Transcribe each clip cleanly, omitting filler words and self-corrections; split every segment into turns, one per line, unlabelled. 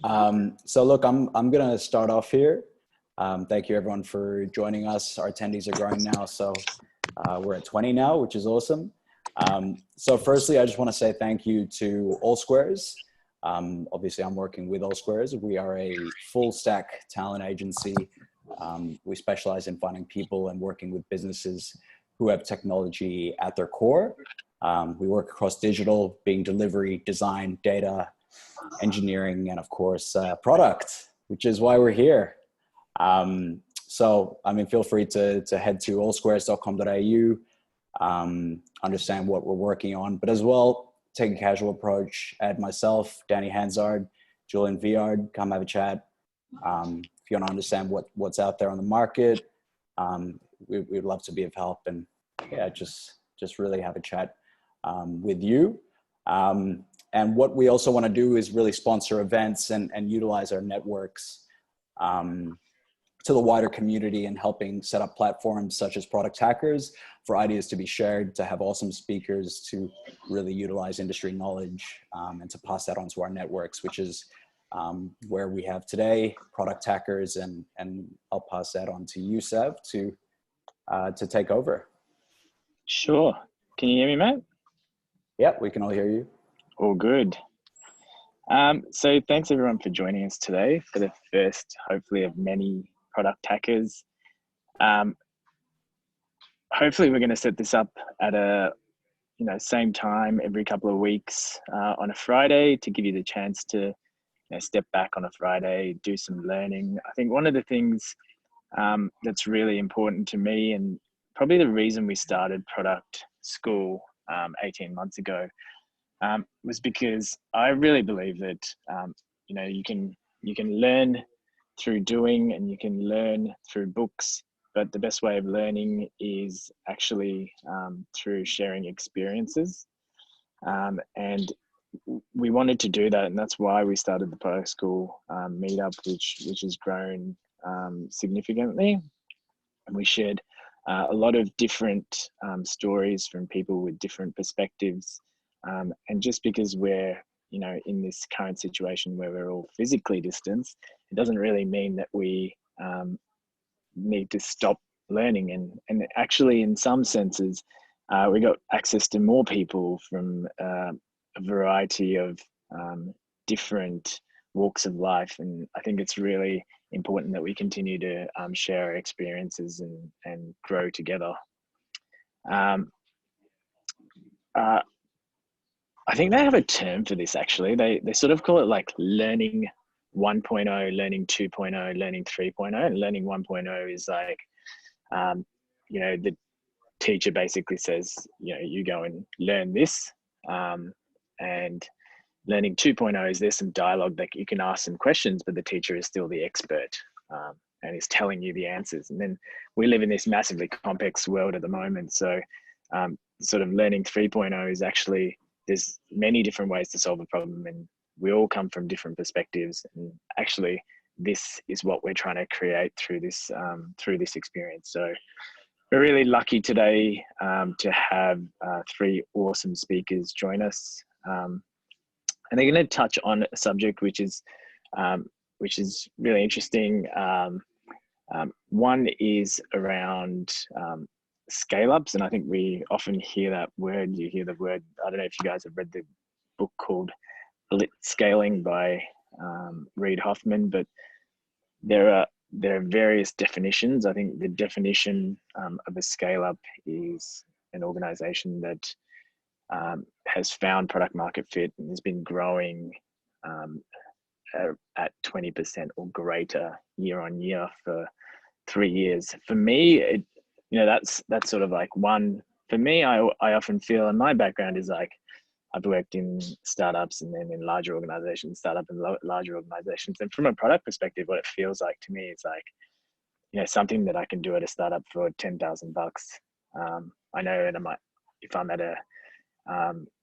So look, I'm gonna start off here. Thank you everyone for joining us. Our attendees are growing now, so we're at 20 now, which is awesome. So firstly, I just want to say thank you to All Squares. Obviously, I'm working with All Squares. We are a full stack talent agency. We specialize in finding people and working with businesses who have technology at their core. We work across digital, being delivery, design, data, engineering, and of course, product, which is why we're here. So, I mean, feel free to head to allsquares.com.au, understand what we're working on, but as well, take a casual approach. Add myself, Danny Hansard, Julian Viard, come have a chat. If you want to understand what's out there on the market, we'd love to be of help, and yeah, just really have a chat with you. And what we also want to do is really sponsor events and utilize our networks to the wider community, and helping set up platforms such as Product Hackers for ideas to be shared, to have awesome speakers to really utilize industry knowledge, and to pass that on to our networks, which is where we have today, Product Hackers, and I'll pass that on to you, Sev, to take over.
Sure. Can you hear me, mate?
Yeah, we can all hear you.
All good. So thanks everyone for joining us today for the first, hopefully, of many Product Hackers. Hopefully we're going to set this up at a same time every couple of weeks on a Friday, to give you the chance to step back on a Friday, do some learning. I think one of the things that's really important to me, and probably the reason we started Product School 18 months ago, was because I really believe that you can learn through doing, and you can learn through books, but the best way of learning is actually through sharing experiences. And we wanted to do that, and that's why we started the Product School meetup, which has grown significantly. And we shared a lot of different stories from people with different perspectives. And just because we're in this current situation where we're all physically distanced, it doesn't really mean that we need to stop learning. And actually, in some senses, we got access to more people from a variety of different walks of life. And I think it's really important that we continue to share our experiences and grow together. I think they have a term for this, actually. They sort of call it like learning 1.0, learning 2.0, learning 3.0. And learning 1.0 is like, the teacher basically says, you go and learn this. And learning 2.0 is there's some dialogue that you can ask some questions, but the teacher is still the expert and is telling you the answers. And then we live in this massively complex world at the moment. So sort of learning 3.0 is actually, there's many different ways to solve a problem, and we all come from different perspectives. And actually, this is what we're trying to create through this experience. So we're really lucky today to have three awesome speakers join us, and they're going to touch on a subject which is really interesting. One is around scale-ups, and I think we often hear that word. You hear the word, I don't know if you guys have read the book called Scaling by Reid Hoffman, but there are various definitions. I think the definition of a scale-up is an organization that has found product market fit and has been growing at 20% or greater year on year for 3 years. For me, that's sort of like one. For me, I often feel, and my background is like, I've worked in startups and then in larger organizations, larger organizations. And from a product perspective, what it feels like to me is like, something that I can do at a startup for $10,000. I know that if I'm at a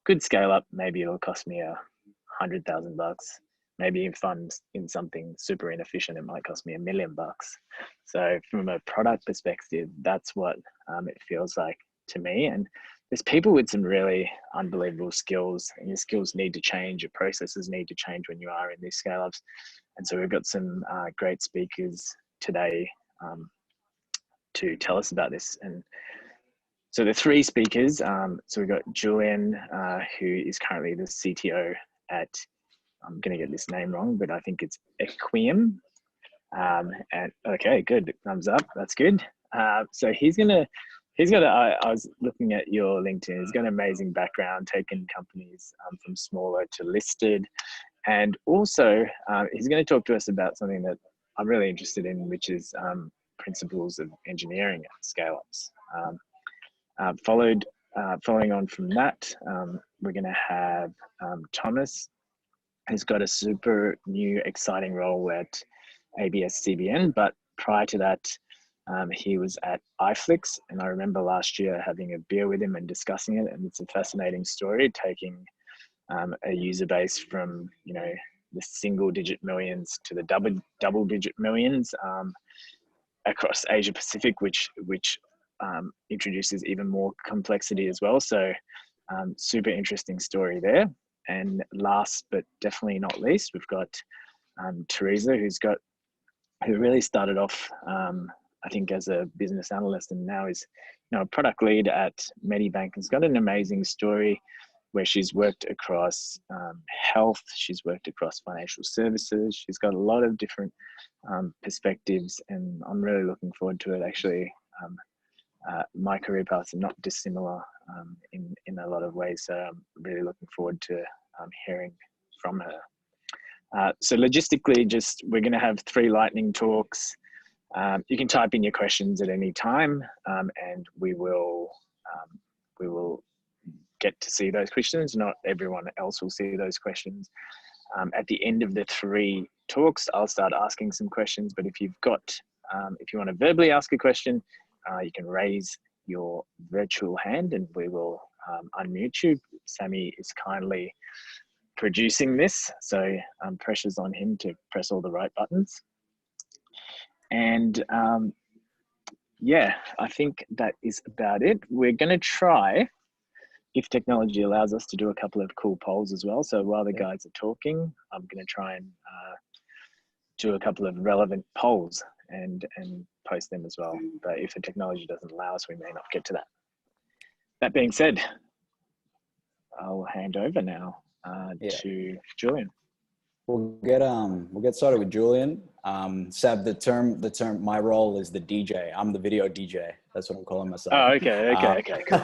good scale up, maybe it'll cost me $100,000. Maybe if I'm in something super inefficient, it might cost me $1 million. So from a product perspective, that's what it feels like to me. And there's people with some really unbelievable skills, and your skills need to change, your processes need to change when you are in these scale ups. And so we've got some great speakers today to tell us about this. And so the three speakers, so we've got Julian, who is currently the CTO at, I'm going to get this name wrong, but I think it's Equium. And okay, good, thumbs up, that's good. So I was looking at your LinkedIn, he's got an amazing background, taking companies from smaller to listed. And also, he's going to talk to us about something that I'm really interested in, which is principles of engineering at scale-ups. Following on from that, we're going to have Thomas, who's got a super new, exciting role at ABS CBN, but prior to that, he was at iFlix, and I remember last year having a beer with him and discussing it, and it's a fascinating story, taking a user base from, you know, the single-digit millions to the double-digit millions across Asia Pacific, which introduces even more complexity as well. So super interesting story there. And last but definitely not least, we've got Teresa, who really started off, I think, as a business analyst, and now is, you know, a product lead at Medibank. Has got an amazing story where she's worked across health, she's worked across financial services, she's got a lot of different perspectives, and I'm really looking forward to it. Actually, my career paths are not dissimilar in a lot of ways, so I'm really looking forward to hearing from her. So logistically, we're going to have 3 lightning talks. You can type in your questions at any time, and we will get to see those questions. Not everyone else will see those questions. At the end of the 3 talks, I'll start asking some questions, but if you want to verbally ask a question, you can raise your virtual hand and we will unmute you. Sammy is kindly producing this, so pressure's on him to press all the right buttons. And yeah, I think that is about it. We're going to try, if technology allows us, to do a couple of cool polls as well. So while the guys are talking, I'm going to try and do a couple of relevant polls and post them as well. But if the technology doesn't allow us, we may not get to that. That being said, I'll hand over now to Julian.
We'll get started with Julian. Seb, the term, my role is the DJ. I'm the video DJ. That's what I'm calling myself.
Oh, okay, cool.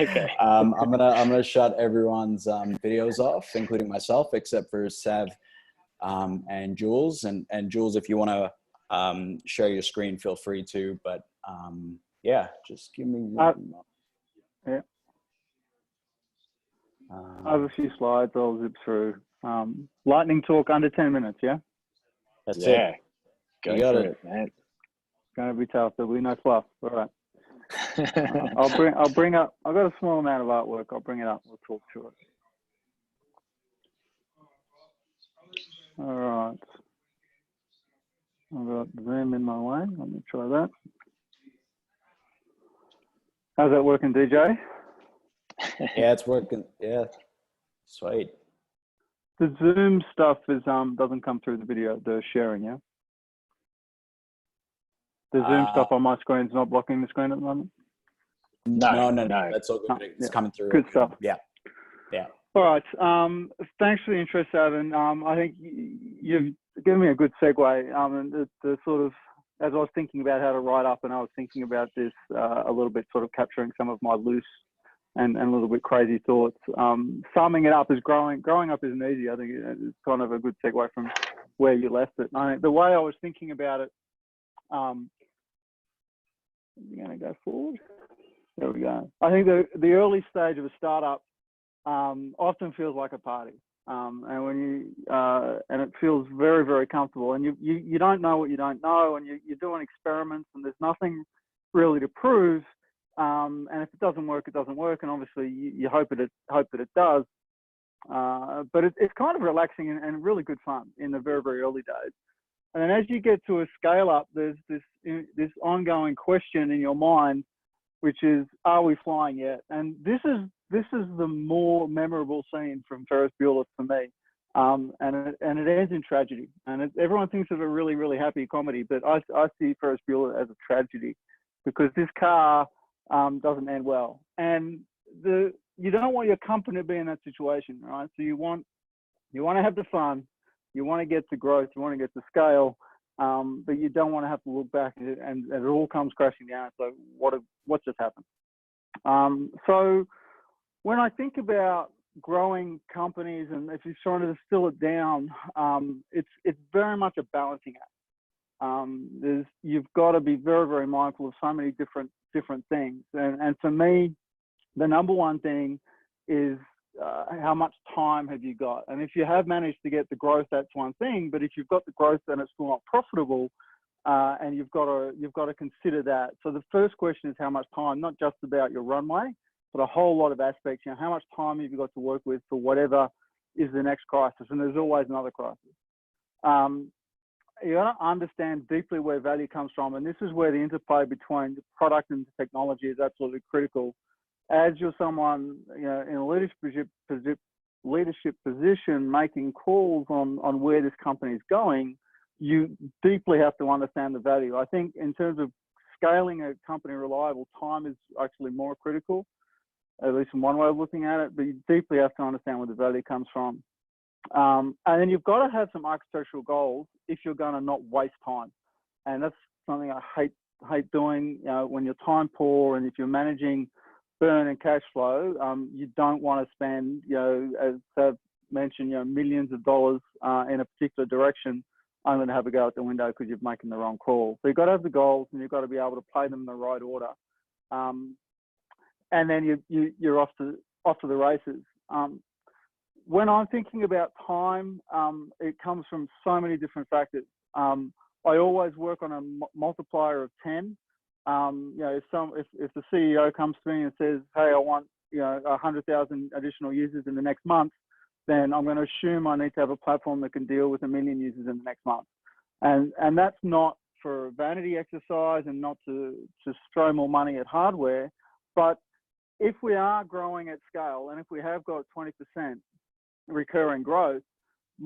Okay.
I'm gonna shut everyone's videos off, including myself, except for Sav and Jules. And Jules, if you want to share your screen, feel free to. But yeah, just give me one.
Yeah. I have a few slides I'll zip through. Lightning talk under 10 minutes, yeah?
That's
it.
Go for it,
man.
It's going to be tough. There'll be no fluff. All right. I'll bring up, I've got a small amount of artwork. I'll bring it up. We'll talk to it. All right. I've got Zoom in my way. Let me try that. How's that working, DJ?
Yeah, it's working. Yeah. Sweet.
The Zoom stuff is doesn't come through the video, the sharing, yeah? The Zoom stuff on my screen is not blocking the screen at the moment?
No. That's all good. It's coming through.
Good stuff.
Yeah.
All right. Thanks for the interest, Adam. I think you've given me a good segue. And the sort of, as I was thinking about how to write up, and I was thinking about this a little bit, sort of capturing some of my loose and a little bit crazy thoughts. Summing it up is growing up isn't easy. I think it's kind of a good segue from where you left it. I think the way I was thinking about it, I'm going to go forward. There we go. I think the early stage of a startup often feels like a party. And when you and it feels very, very comfortable, and you don't know what you don't know, and you're doing experiments, and there's nothing really to prove. And if it doesn't work, it doesn't work, and obviously you hope that it does. But it's kind of relaxing and really good fun in the very, very early days. And then as you get to a scale up, there's this ongoing question in your mind which is, are we flying yet? And this is the more memorable scene from Ferris Bueller for me. And it ends in tragedy. And everyone thinks of a really, really happy comedy, but I see Ferris Bueller as a tragedy because this car doesn't end well. And you don't want your company to be in that situation, right? So you want to have the fun, you want to get to growth, you want to get to scale, but you don't want to have to look back and it all comes crashing down. So what just happened? So when I think about growing companies, and if you're trying to distill it down, it's very much a balancing act. You've got to be very, very mindful of so many different things. And for me, the number one thing is how much time have you got? And if you have managed to get the growth, that's one thing. But if you've got the growth and it's still not profitable, and you've got to consider that. So the first question is how much time, not just about your runway, but a whole lot of aspects. You know, how much time have you got to work with for whatever is the next crisis? And there's always another crisis. You got to understand deeply where value comes from, and this is where the interplay between the product and the technology is absolutely critical. As you're someone, you know, in a leadership position, making calls on where this company is going, you deeply have to understand the value. I think in terms of scaling a company reliable, time is actually more critical, at least in one way of looking at it, but you deeply have to understand where the value comes from. And then you've got to have some architectural goals if you're going to not waste time. And that's something I hate doing, you know, when you're time poor and if you're managing burn and cash flow, you don't want to spend, you know, as I've mentioned, you know, millions of dollars in a particular direction. I'm going to have a go out the window because you're making the wrong call. So you've got to have the goals and you've got to be able to play them in the right order. And then you're off to the races. When I'm thinking about time, it comes from so many different factors. I always work on a multiplier of 10. You know, if the CEO comes to me and says, "Hey, I want 100,000 additional users in the next month," then I'm going to assume I need to have a platform that can deal with 1 million users in the next month. And that's not for a vanity exercise and not to throw more money at hardware, but if we are growing at scale and if we have got 20% recurring growth, a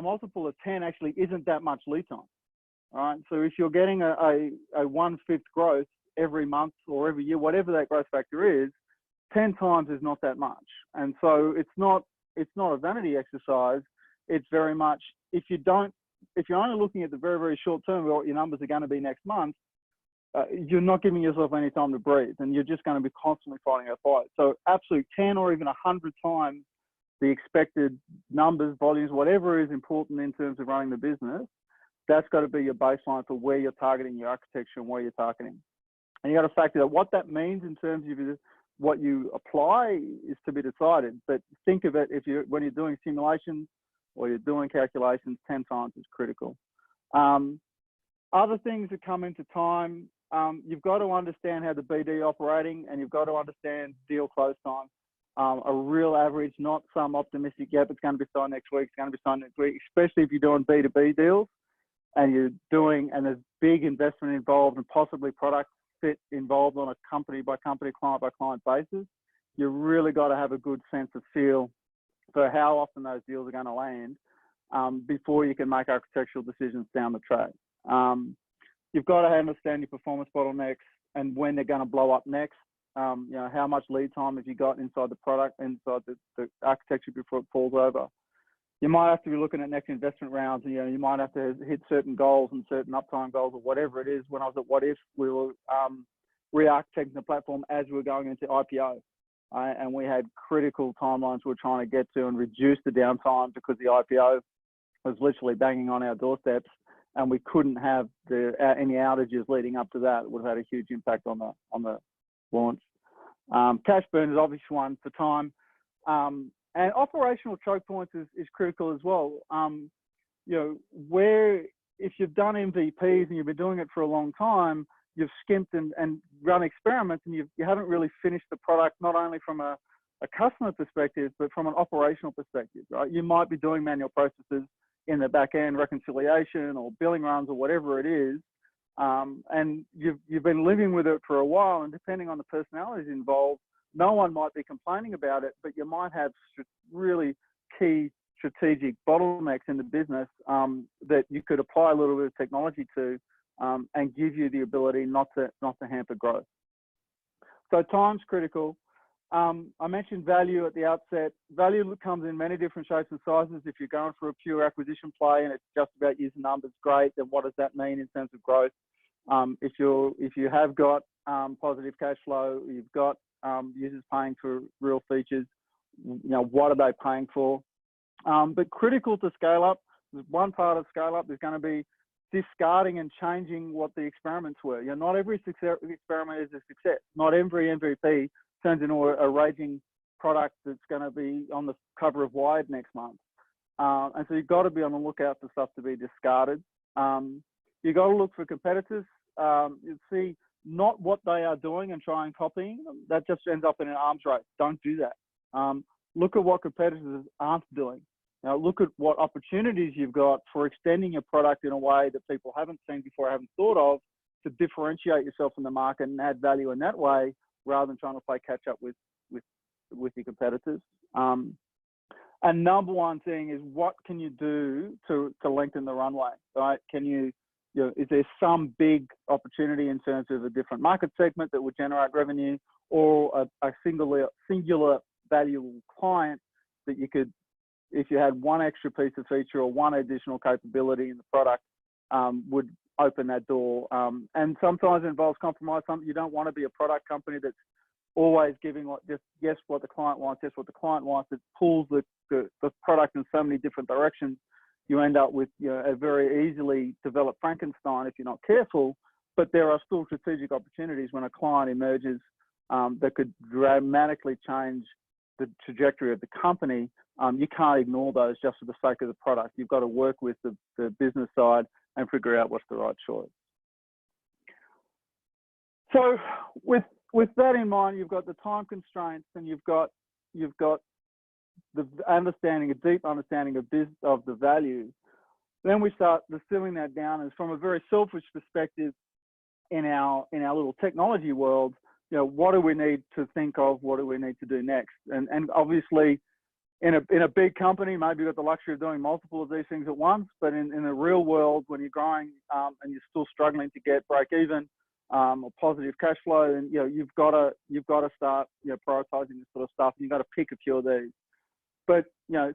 multiple of 10 actually isn't that much lead time. All right. So if you're getting a 1/5 growth every month or every year, whatever that growth factor is, 10 times is not that much. And so it's not a vanity exercise. It's very much, if you're only looking at the very, very short term, what your numbers are going to be next month, you're not giving yourself any time to breathe, and you're just going to be constantly fighting a fight. So absolute 10 or even 100 times the expected numbers, volumes, whatever is important in terms of running the business, that's got to be your baseline for where you're targeting your architecture and where you're targeting. And you got to factor that what that means in terms of what you apply is to be decided. But think of it, when you're doing simulations or you're doing calculations, 10 times is critical. Other things that come into time, you've got to understand how the BD operating, and you've got to understand deal close time. A real average, not some optimistic, yep, it's going to be signed next week, it's going to be signed next week, especially if you're doing B2B deals and there's big investment involved and possibly product fit involved on a company by company, client by client basis. You really got to have a good sense of feel for how often those deals are going to land before you can make architectural decisions down the track. You've got to understand your performance bottlenecks and when they're going to blow up next. You know, how much lead time have you got inside the product, inside the architecture before it falls over? You might have to be looking at next investment rounds. You know, you might have to hit certain goals and certain uptime goals or whatever it is. When I was at What If, we were re-architecting the platform as we were going into IPO. And we had critical timelines we were trying to get to and reduce the downtime because the IPO was literally banging on our doorsteps, and we couldn't have any outages leading up to that. It would have had a huge impact on the launch. Cash burn is obviously one for time. And operational choke points is critical as well. You know, if you've done MVPs and you've been doing it for a long time, you've skimped and run experiments, and you haven't really finished the product, not only from a customer perspective, but from an operational perspective, right? You might be doing manual processes in the back end, reconciliation or billing runs or whatever it is, and you've been living with it for a while, and depending on the personalities involved, no one might be complaining about it, but you might have really key strategic bottlenecks in the business that you could apply a little bit of technology to and give you the ability not to hamper growth. So time's critical. I mentioned value at the outset. Value comes in many different shapes and sizes. If you're going for a pure acquisition play and it's just about using numbers, great. Then what does that mean in terms of growth? If you have got positive cash flow, you've got users paying for real features, what are they paying for? But critical to scale up, one part of scale up is going to be discarding and changing what the experiments were. Not every experiment is a success. Not every MVP turns into a raging product that's going to be on the cover of Wired next month. And so you've got to be on the lookout for stuff to be discarded. You've got to look for competitors. You see not what they are doing and try and copying them. That just ends up in an arms race. Don't do that. Look at what competitors aren't doing. Now look at what opportunities you've got for extending your product in a way that people haven't seen before, haven't thought of, to differentiate yourself in the market and add value in that way, rather than trying to play catch up with your competitors. And number one thing is, what can you do to lengthen the runway, right? Can you, is there some big opportunity in terms of a different market segment that would generate revenue, or a singular valuable client that you could, if you had one extra piece of feature or one additional capability in the product, would open that door. And sometimes it involves compromise. You don't want to be a product company that's always giving what the client wants, just what the client wants. It pulls the product in so many different directions. You end up with a very easily developed Frankenstein if you're not careful. But there are still strategic opportunities when a client emerges that could dramatically change the trajectory of the company. You can't ignore those just for the sake of the product. You've got to work with the business side and figure out what's the right choice. So with that in mind, you've got the time constraints, and you've got the understanding, a deep understanding of the value. Then we start distilling that down as from a very selfish perspective in our little technology world. What do we need to think of? What do we need to do next? And obviously, in a big company, maybe you've got the luxury of doing multiple of these things at once. But in the real world, when you're growing and you're still struggling to get break even or positive cash flow, then you've got to start prioritizing this sort of stuff. And you've got to pick a few of these. But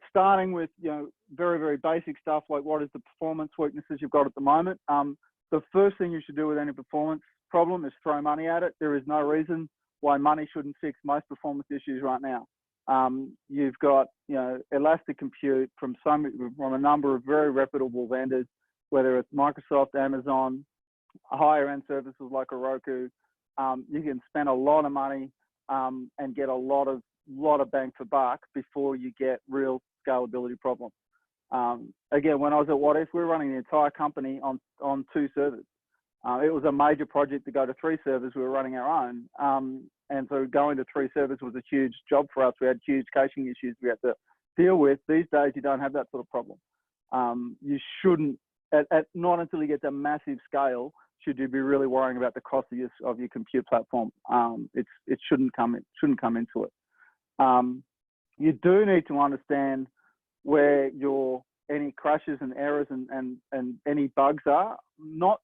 starting with very, very basic stuff like, what is the performance weaknesses you've got at the moment? The first thing you should do with any performance problem is throw money at it. There is no reason why money shouldn't fix most performance issues right now. You've got elastic compute from a number of very reputable vendors, whether it's Microsoft, Amazon, higher end services like a Roku. You can spend a lot of money and get a lot of bang for buck before you get real scalability problems. Again, when I was at What If, we were running the entire company on 2 servers. It was a major project to go to 3 servers. We were running our own. And so going to 3 servers was a huge job for us. We had huge caching issues we had to deal with. These days, you don't have that sort of problem. You shouldn't, not until you get to massive scale, should you be really worrying about the cost of your compute platform. It shouldn't come into it. You do need to understand where any crashes and errors and any bugs are. Not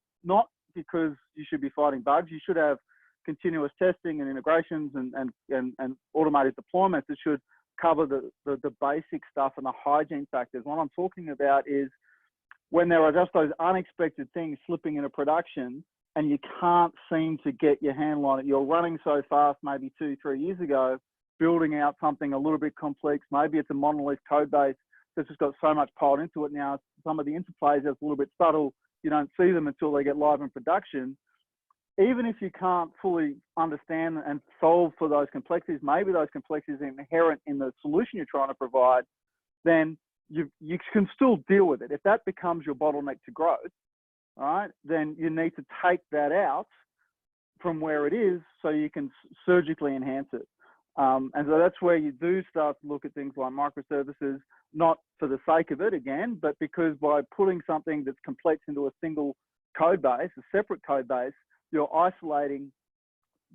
because you should be fighting bugs. You should have continuous testing and integrations and automated deployments that should cover the basic stuff and the hygiene factors. What I'm talking about is when there are just those unexpected things slipping into production and you can't seem to get your handle on it. You're running so fast, maybe 2-3 years ago, building out something a little bit complex. Maybe it's a monolith code base that's just got so much piled into it now. Some of the interplays are a little bit subtle. You don't see them until they get live in production. Even if you can't fully understand and solve for those complexities, maybe those complexities are inherent in the solution you're trying to provide, then you can still deal with it. If that becomes your bottleneck to growth, all right, then you need to take that out from where it is so you can surgically enhance it. And so that's where you do start to look at things like microservices, not for the sake of it again, but because by putting something that's complex into a single code base, a separate code base, you're isolating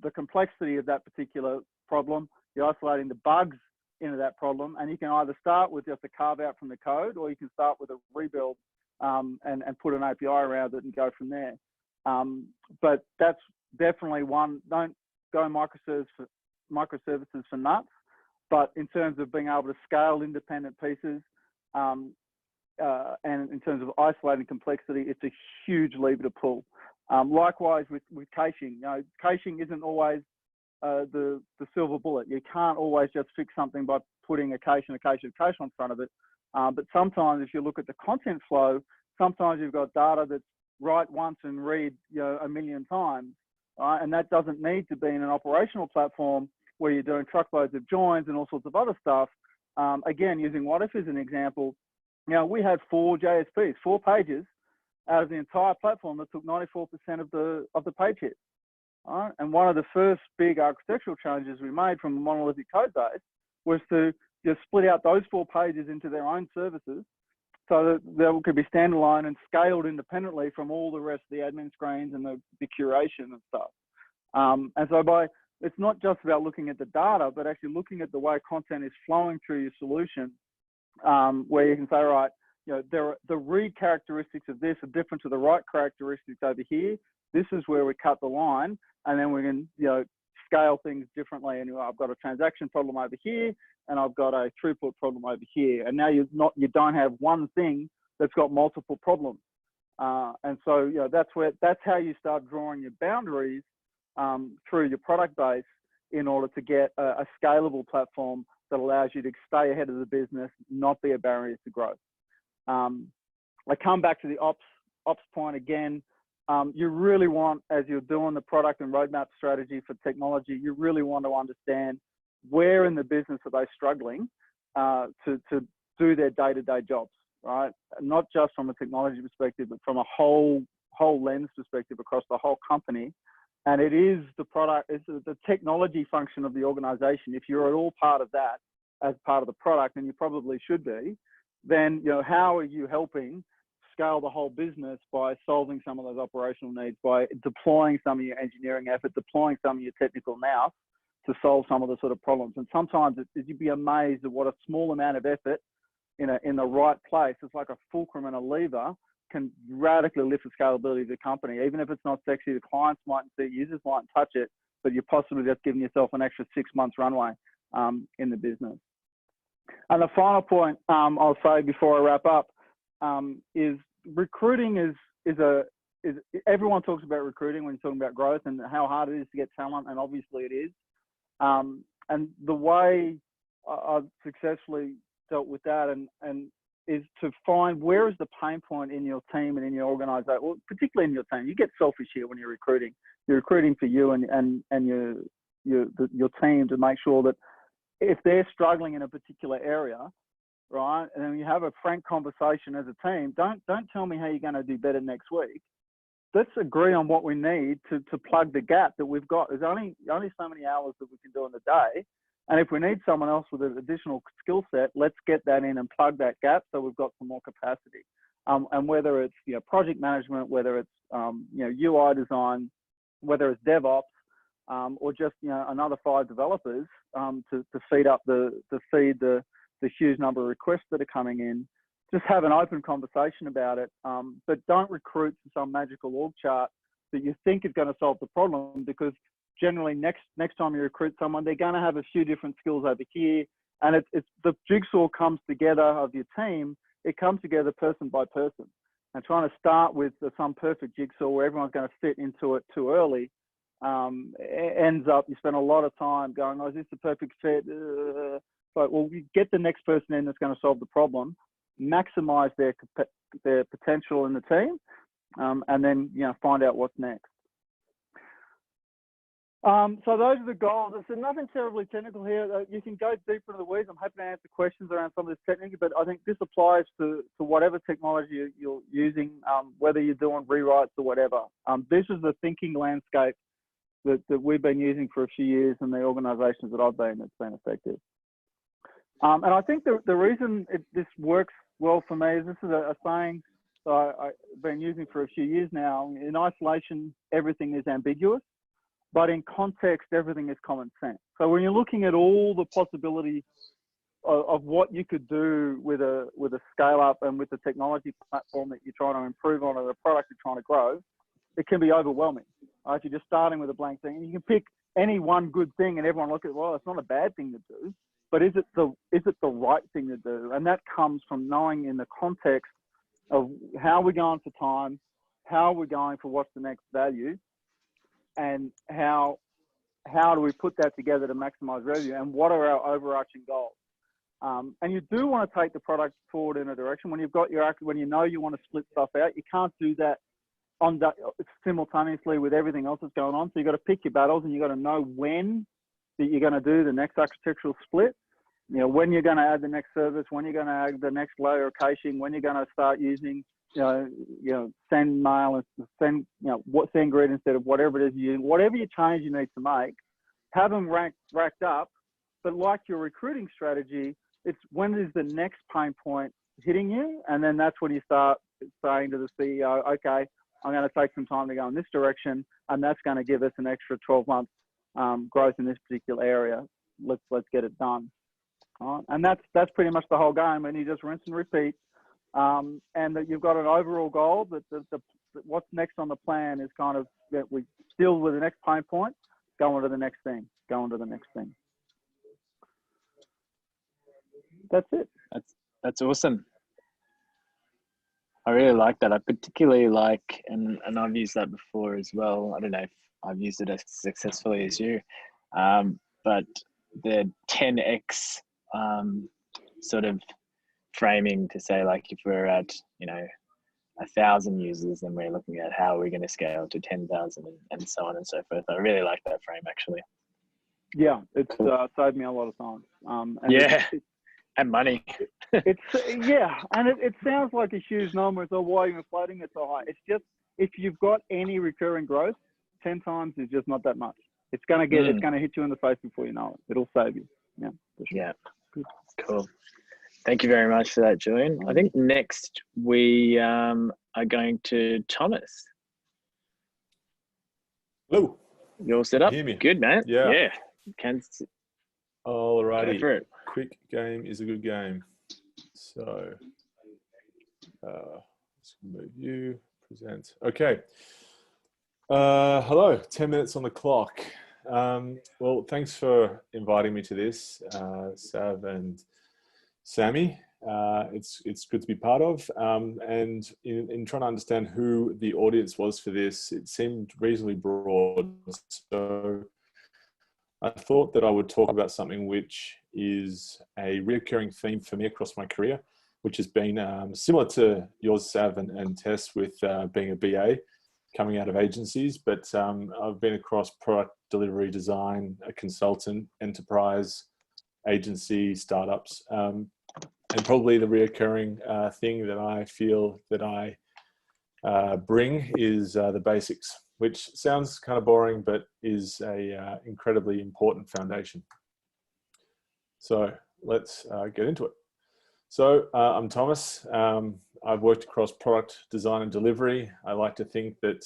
the complexity of that particular problem. You're isolating the bugs into that problem, and you can either start with just a carve out from the code, or you can start with a rebuild and put an API around it and go from there. But that's definitely one. Don't go microservices for nuts. But in terms of being able to scale independent pieces, and in terms of isolating complexity, it's a huge lever to pull. Likewise with caching. You know, caching isn't always the silver bullet. You can't always just fix something by putting a cache and a cache and a cache on front of it. But sometimes if you look at the content flow, sometimes you've got data that's write once and read, you know, 1 million times, right? And that doesn't need to be in an operational platform where you're doing truckloads of joins and all sorts of other stuff. Again, using what if as an example, you know, we had 4 JSPs, 4 pages out of the entire platform that took 94% of the page hits. Right? And one of the first big architectural changes we made from a monolithic code base was to just split out those 4 pages into their own services so that they could be standalone and scaled independently from all the rest of the admin screens and the curation and stuff. And so it's not just about looking at the data, but actually looking at the way content is flowing through your solution, where you can say, right, you know, the read characteristics of this are different to the write characteristics over here. This is where we cut the line, and then we can, you know, scale things differently. And I've got a transaction problem over here, and I've got a throughput problem over here. And now you don't have one thing that's got multiple problems. And so, you know, that's how you start drawing your boundaries through your product base in order to get a scalable platform that allows you to stay ahead of the business, not be a barrier to growth. I come back to the ops point again. You really want, as you're doing the product and roadmap strategy for technology, you really want to understand where in the business are they struggling to do their day-to-day jobs, right? Not just from a technology perspective, but from a whole lens perspective across the whole company. And it is the product, it's the technology function of the organization. If you're at all part of that as part of the product, and you probably should be, then, you know, how are you helping scale the whole business by solving some of those operational needs, by deploying some of your engineering effort, deploying some of your technical nous to solve some of the sort of problems. And sometimes you'd be amazed at what a small amount of effort in the right place, it's like a fulcrum and a lever, can radically lift the scalability of the company. Even if it's not sexy, the clients mightn't see it, users mightn't touch it, but you're possibly just giving yourself an extra 6 months runway in the business. And the final point I'll say before I wrap up is recruiting is everyone talks about recruiting when you're talking about growth and how hard it is to get talent, and obviously it is. And the way I've successfully dealt with that and is to find where is the pain point in your team and in your organization, well, particularly in your team. You get selfish here when you're recruiting. You're recruiting for you and your team to make sure that if they're struggling in a particular area, right, and then you have a frank conversation as a team, don't tell me how you're going to do better next week. Let's agree on what we need to plug the gap that we've got. There's only so many hours that we can do in the day. And if we need someone else with an additional skill set, let's get that in and plug that gap so we've got some more capacity. And whether it's, you know, project management, whether it's you know, UI design, whether it's DevOps, or just, you know, another 5 developers to feed up the huge number of requests that are coming in. Just have an open conversation about it, but don't recruit to some magical org chart that you think is going to solve the problem, because generally next time you recruit someone, they're going to have a few different skills over here, and it's the jigsaw comes together of your team. It comes together person by person, and trying to start with some perfect jigsaw where everyone's going to fit into it too early ends up you spend a lot of time going, oh, is this the perfect fit? But well, you get the next person in that's going to solve the problem, maximize their potential in the team, and then, you know, find out what's next. So those are the goals. It's nothing terribly technical here. You can go deeper into the weeds. I'm happy to answer questions around some of this technical, but I think this applies to whatever technology you're using, whether you're doing rewrites or whatever. This is the thinking landscape that we've been using for a few years in the organizations that I've been that's been effective. And I think the reason this works well for me is this is a saying I've been using for a few years now. In isolation, everything is ambiguous, but in context, everything is common sense. So when you're looking at all the possibilities of what you could do with a scale up and with the technology platform that you're trying to improve on, or the product you're trying to grow, it can be overwhelming. Right? You're just starting with a blank thing, and you can pick any one good thing, and everyone look at, well, it's not a bad thing to do, but is it the right thing to do? And that comes from knowing in the context of how we're going for time, how we're going for what's the next value, and how do we put that together to maximize revenue, and what are our overarching goals. And you do want to take the product forward in a direction. When when you know you want to split stuff out, you can't do that simultaneously with everything else that's going on. So you've got to pick your battles, and you've got to know when that you're going to do the next architectural split. You know, when you're going to add the next service, when you're going to add the next layer of caching, when you're going to start using, send mail and send, send grid instead of whatever it is whatever you change you need to make, have them racked up. But like your recruiting strategy, it's when is the next pain point hitting you? And then that's when you start saying to the CEO, okay, I'm going to take some time to go in this direction, and that's going to give us an extra 12 months growth in this particular area. Let's get it done. All right? And that's pretty much the whole game. And you just rinse and repeat, and that you've got an overall goal. That what's next on the plan is kind of that we deal with the next pain point, go on to the next thing, go on to the next thing. That's it.
That's awesome. I really like that. I particularly like, and I've used that before as well. I don't know if I've used it as successfully as you, but the 10x sort of framing to say, like, if we're at 1,000 users, then we're looking at how we're going to scale to 10,000 and so on and so forth. I really like that frame, actually.
Yeah, it's saved me a lot of time.
And money.
And it sounds like a huge number. So why are you inflating it so high? It's just, if you've got any recurring growth, 10 times is just not that much. It's gonna hit you in the face before you know it. It'll save you. Yeah, for sure.
Yeah. Cool. Thank you very much for that, Julian. I think next we are going to Thomas.
Hello.
You all set up?
Hear me?
Good, man.
Yeah.
Alrighty.
Go for it. Quick game is a good game. So let's move you, present. Okay. Hello, 10 minutes on the clock. Well, thanks for inviting me to this, Sav and Sammy. It's good to be part of. And in trying to understand who the audience was for this, it seemed reasonably broad. So I thought that I would talk about something which is a recurring theme for me across my career, which has been similar to yours, Sav and Tess, with being a BA coming out of agencies. But I've been across product delivery, design, a consultant, enterprise, agency, startups. And probably the reoccurring thing that I feel that I bring is the basics, which sounds kind of boring, but is a incredibly important foundation. So let's get into it. So I'm Thomas. I've worked across product design and delivery. I like to think that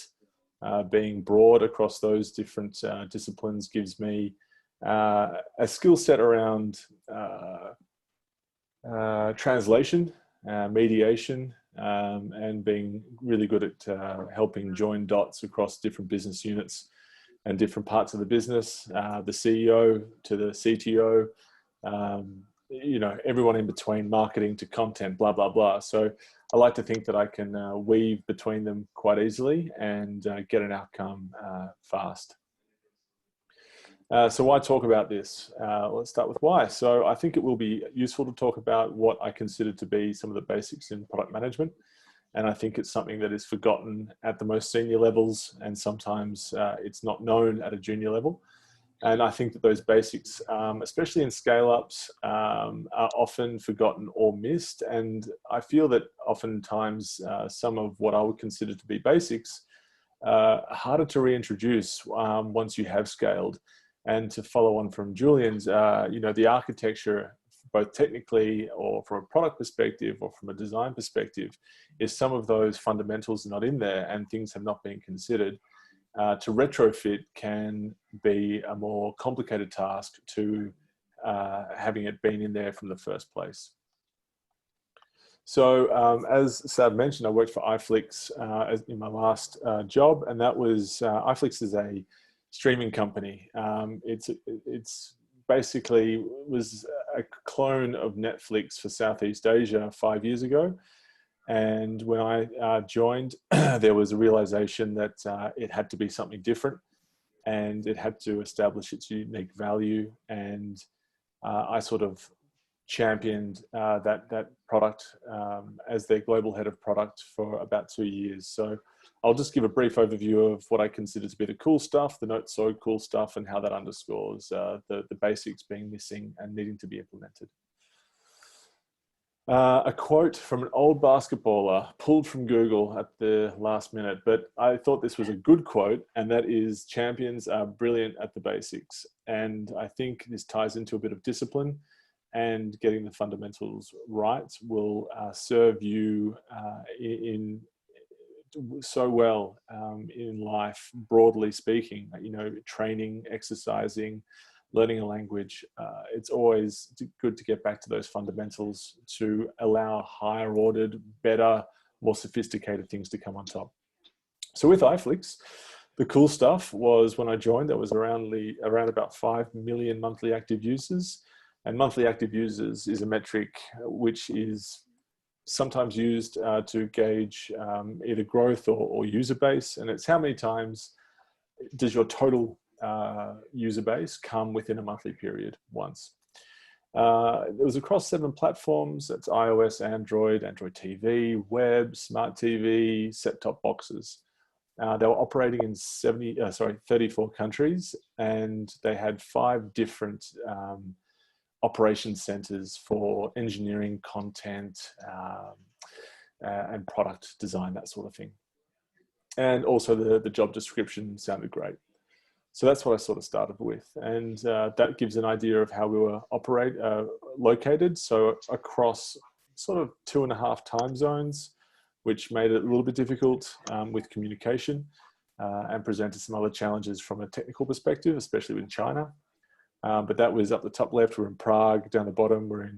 being broad across those different disciplines gives me a skill set around translation, mediation, and being really good at helping join dots across different business units and different parts of the business, the CEO to the CTO, everyone in between, marketing to content, blah, blah, blah. So I like to think that I can weave between them quite easily and get an outcome fast. So why talk about this? Let's start with why. So I think it will be useful to talk about what I consider to be some of the basics in product management. And I think it's something that is forgotten at the most senior levels, and sometimes it's not known at a junior level. And I think that those basics, especially in scale-ups, are often forgotten or missed. And I feel that oftentimes some of what I would consider to be basics are harder to reintroduce once you have scaled. And to follow on from Julian's, the architecture both technically or from a product perspective or from a design perspective, is some of those fundamentals are not in there and things have not been considered. To retrofit can be a more complicated task to having it been in there from the first place. So as Sav mentioned, I worked for iFlix in my last job, and that was, iFlix is a streaming company. It's basically was a clone of Netflix for Southeast Asia 5 years ago. And when I joined, there was a realization that it had to be something different and it had to establish its unique value. And I sort of championed that product as their global head of product for about 2 years. So I'll just give a brief overview of what I consider to be the cool stuff, the not so cool stuff, and how that underscores the basics being missing and needing to be implemented. A quote from an old basketballer pulled from Google at the last minute, but I thought this was a good quote, and that is, champions are brilliant at the basics. And I think this ties into a bit of discipline, and getting the fundamentals right will serve you in so well in life, broadly speaking. You know, training, exercising, learning a language. It's always good to get back to those fundamentals to allow higher ordered, better, more sophisticated things to come on top. So with iFlix, the cool stuff was when I joined, there was around about 5 million monthly active users. And monthly active users is a metric which is sometimes used to gauge either growth or user base. And it's how many times does your total user base come within a monthly period once. It was across 7 platforms. That's iOS, Android, Android TV, web, smart TV, set-top boxes. They were operating in 34 countries, and they had 5 different operation centers for engineering, content, and product design, that sort of thing. And also the job description sounded great. So that's what I sort of started with. And that gives an idea of how we were located. So across sort of 2.5 time zones, which made it a little bit difficult with communication and presented some other challenges from a technical perspective, especially with China. But that was up the top left. We're in Prague. Down the bottom, we're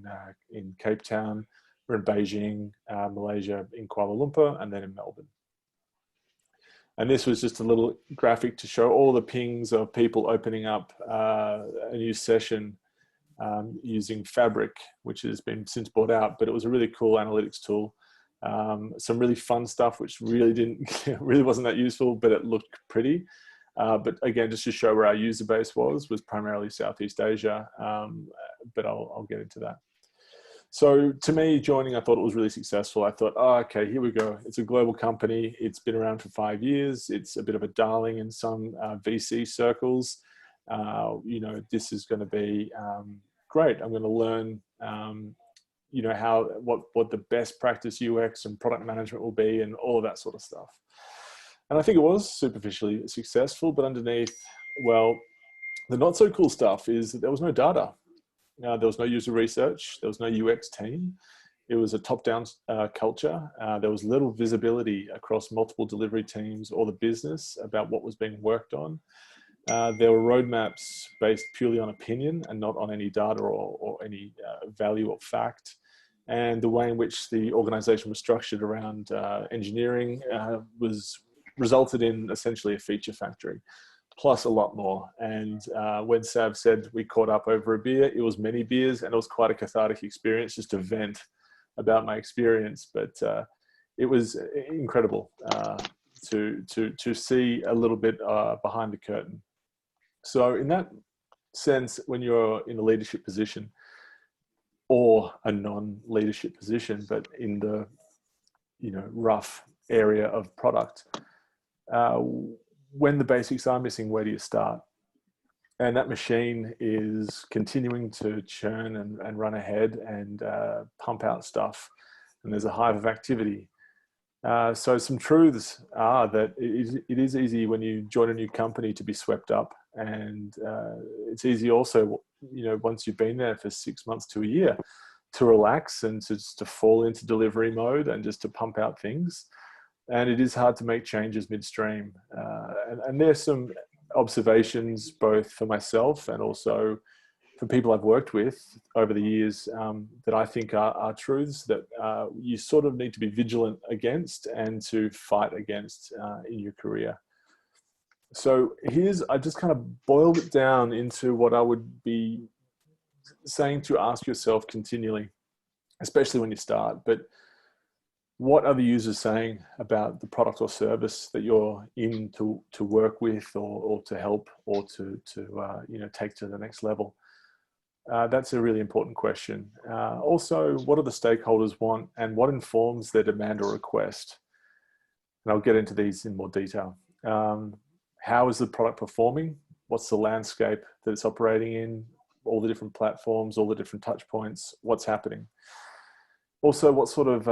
in Cape Town. We're in Beijing, Malaysia, in Kuala Lumpur, and then in Melbourne. And this was just a little graphic to show all the pings of people opening up a new session using Fabric, which has been since bought out, but it was a really cool analytics tool. Some really fun stuff, which really wasn't that useful, but it looked pretty. But again, just to show where our user base was primarily Southeast Asia, but I'll get into that. So to me, joining, I thought it was really successful. I thought, oh, okay, here we go. It's a global company. It's been around for 5 years. It's a bit of a darling in some VC circles. You know, this is going to be great. I'm going to learn, you know, what the best practice UX and product management will be, and all of that sort of stuff. And I think it was superficially successful, but underneath, well, the not so cool stuff is that there was no data. There was no user research. There was no UX team. It was a top-down culture. There was little visibility across multiple delivery teams or the business about what was being worked on. There were roadmaps based purely on opinion and not on any data or any value or fact. And the way in which the organization was structured around engineering resulted in essentially a feature factory, plus a lot more. And when Sav said we caught up over a beer, it was many beers, and it was quite a cathartic experience just to vent about my experience. But it was incredible to see a little bit behind the curtain. So in that sense, when you're in a leadership position or a non-leadership position, but in the rough area of product, when the basics are missing, where do you start? And that machine is continuing to churn and run ahead and pump out stuff. And there's a hive of activity. So some truths are that it is easy when you join a new company to be swept up, and it's easy also, once you've been there for 6 months to a year, to relax and to just to fall into delivery mode and just to pump out things. And it is hard to make changes midstream. And there's some observations both for myself and also for people I've worked with over the years that I think are truths that you sort of need to be vigilant against and to fight against in your career. So I just kind of boiled it down into what I would be saying to ask yourself continually, especially when you start. But what are the users saying about the product or service that you're in to work with or to help or to take to the next level? That's a really important question. Also, what do the stakeholders want and what informs their demand or request? And I'll get into these in more detail. How is the product performing? What's the landscape that it's operating in? All the different platforms, all the different touch points, what's happening? Also, what sort of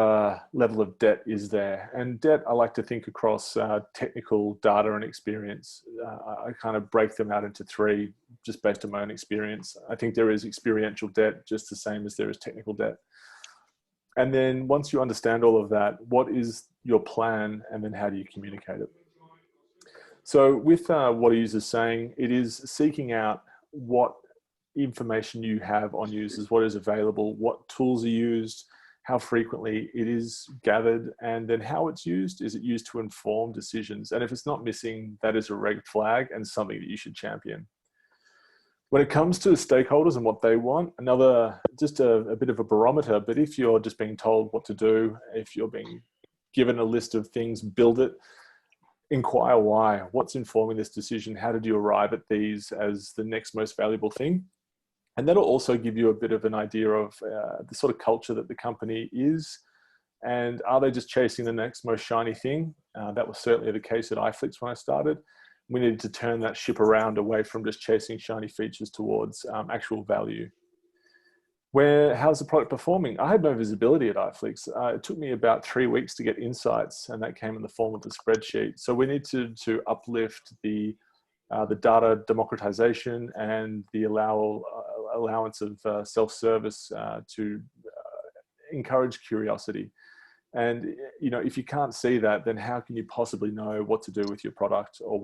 level of debt is there? And debt, I like to think across technical, data, and experience. I kind of break them out into three, just based on my own experience. I think there is experiential debt, just the same as there is technical debt. And then once you understand all of that, what is your plan? And then how do you communicate it? So with what a user is saying, it is seeking out what information you have on users, what is available, what tools are used, how frequently it is gathered, and then how it's used. Is it used to inform decisions? And if it's not missing, that is a red flag and something that you should champion. When it comes to stakeholders and what they want, just a bit of a barometer, but if you're just being told what to do, if you're being given a list of things, build it, inquire why, what's informing this decision, how did you arrive at these as the next most valuable thing? And that'll also give you a bit of an idea of the sort of culture that the company is. And are they just chasing the next most shiny thing? That was certainly the case at iFlix when I started. We needed to turn that ship around away from just chasing shiny features towards actual value. How's the product performing? I had no visibility at iFlix. It took me about 3 weeks to get insights, and that came in the form of the spreadsheet. So we need to uplift the data democratization and the allowance of self-service to encourage curiosity. And if you can't see that, then how can you possibly know what to do with your product or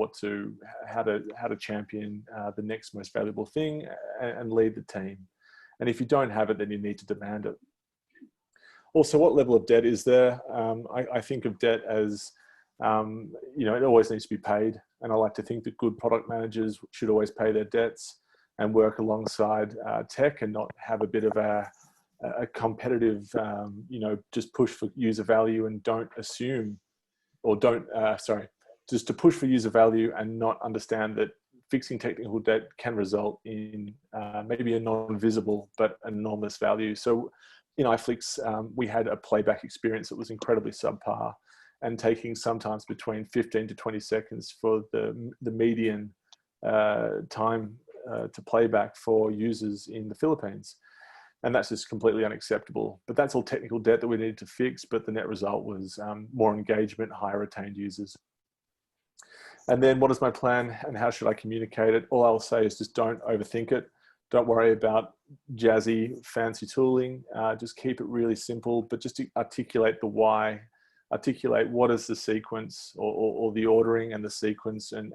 how to champion the next most valuable thing and lead the team? And if you don't have it, then you need to demand it. Also, what level of debt is there? I think of debt as it always needs to be paid. And I like to think that good product managers should always pay their debts and work alongside tech and not have a bit of a competitive, just push for user value and just to push for user value and not understand that fixing technical debt can result in maybe a non-visible but enormous value. So in iFlix, we had a playback experience that was incredibly subpar, and taking sometimes between 15 to 20 seconds for the median time to playback for users in the Philippines. And that's just completely unacceptable. But that's all technical debt that we needed to fix, but the net result was more engagement, higher retained users. And then what is my plan and how should I communicate it? All I'll say is just don't overthink it. Don't worry about jazzy, fancy tooling. Just keep it really simple, but just to articulate the why, articulate what is the sequence or the ordering and the sequence, and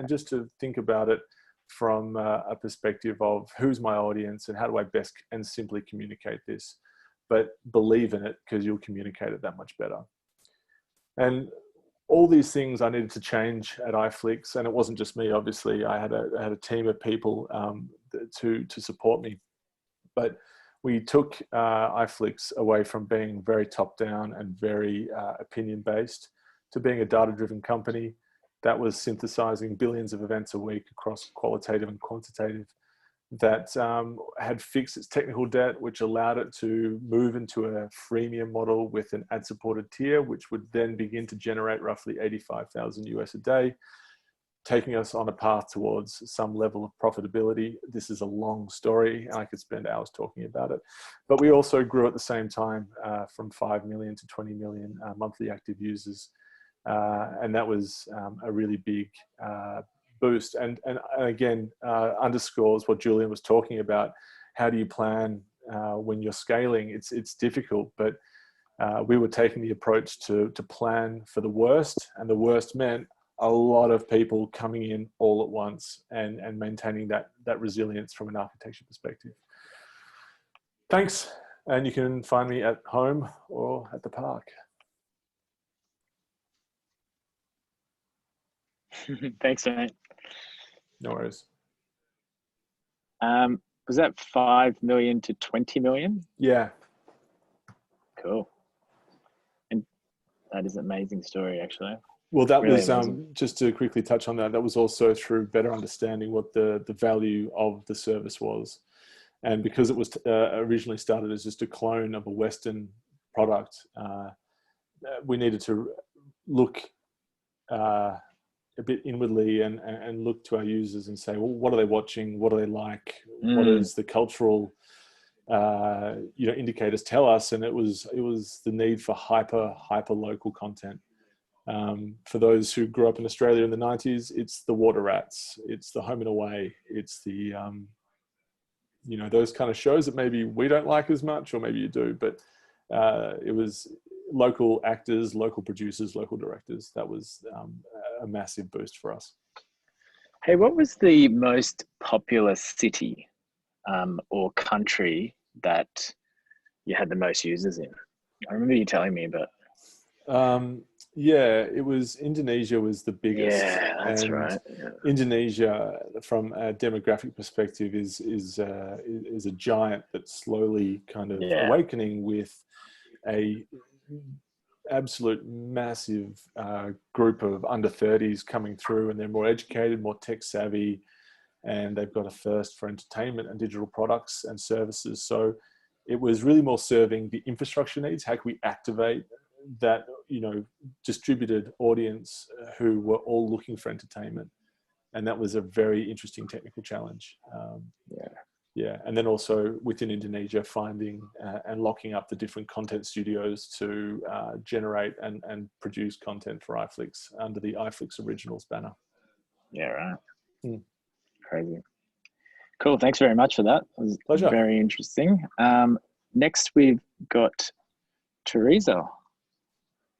just to think about it from a perspective of who's my audience and how do I best and simply communicate this. But believe in it, because you'll communicate it that much better. And all these things I needed to change at iFlix, and it wasn't just me. Obviously, I had a team of people to support me. But we took iFlix away from being very top-down and very opinion-based to being a data-driven company that was synthesizing billions of events a week across qualitative and quantitative, that had fixed its technical debt, which allowed it to move into a freemium model with an ad-supported tier, which would then begin to generate roughly 85,000 US a day. taking us on a path towards some level of profitability. This is a long story, and I could spend hours talking about it. But we also grew at the same time from 5 million to 20 million monthly active users. And that was a really big boost. And again, underscores what Julian was talking about. How do you plan when you're scaling? It's difficult, but we were taking the approach to plan for the worst, and the worst meant a lot of people coming in all at once and maintaining that resilience from an architecture perspective. Thanks. And you can find me at home or at the park.
Thanks, mate.
No worries.
Was that 5 million to 20 million?
Yeah.
Cool. And that is an amazing story, actually.
Well, that
Really
was,
amazing.
just to quickly touch on that, that was also through better understanding what the value of the service was. And because it was originally started as just a clone of a Western product, we needed to look a bit inwardly and look to our users and say, well, what are they watching? What do they like? What is the cultural indicators tell us? And it was the need for hyper local content. For those who grew up in Australia in the 90s, it's the water rats, it's the home and away, it's the those kind of shows that maybe we don't like as much, or maybe you do, but it was local actors, local producers, local directors. That was a massive boost for us.
Hey, what was the most popular city or country that you had the most users in? I remember you telling me, but
yeah, it was Indonesia was the biggest.
Yeah, that's
and
right. Yeah.
Indonesia, from a demographic perspective, is a giant that's slowly kind of awakening with a absolute massive group of under 30s coming through, and they're more educated, more tech savvy, and they've got a thirst for entertainment and digital products and services. So it was really more serving the infrastructure needs. How can we activate that distributed audience who were all looking for entertainment? And that was a very interesting technical challenge. And then also within Indonesia, finding and locking up the different content studios to generate and produce content for iFlix under the iFlix Originals banner.
Yeah, right. Crazy. Cool. Thanks very much for that. It was
Pleasure.
Very interesting. Next, we've got Teresa.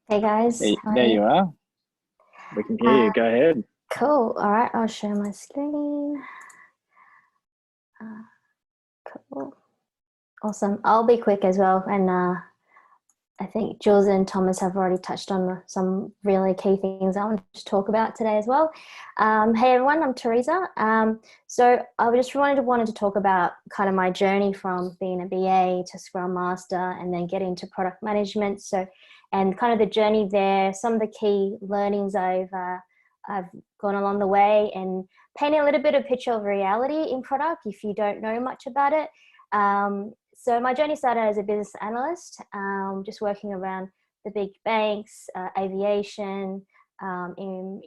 Hey guys.
There you are. We can hear you. Go ahead.
Cool. All right, I'll share my screen. Cool. Awesome. I'll be quick as well. And I think Jules and Thomas have already touched on some really key things I want to talk about today as well. Hey everyone, I'm Teresa. So I just wanted to talk about kind of my journey from being a BA to Scrum Master and then get into product management. And kind of the journey there, some of the key learnings I've gone along the way, and painting a little bit of picture of reality in product if you don't know much about it. So my journey started as a business analyst, just working around the big banks, aviation, in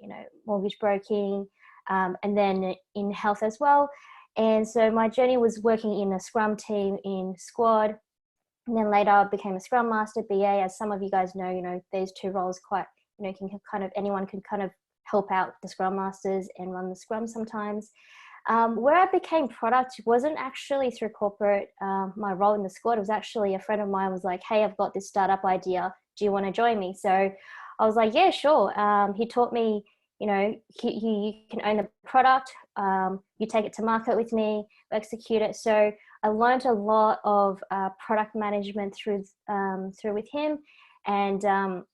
mortgage broking, and then in health as well. And so my journey was working in a Scrum team in Squad. And then later I became a Scrum Master, BA. As some of you guys know, these two roles quite, anyone can kind of help out the Scrum Masters and run the Scrum sometimes. Where I became product wasn't actually through corporate, my role in the Squad. It was actually a friend of mine was like, hey, I've got this startup idea. Do you want to join me? So I was like, yeah, sure. He taught me, you can own the product. You take it to market with me, execute it. So I learned a lot of product management through with him. And,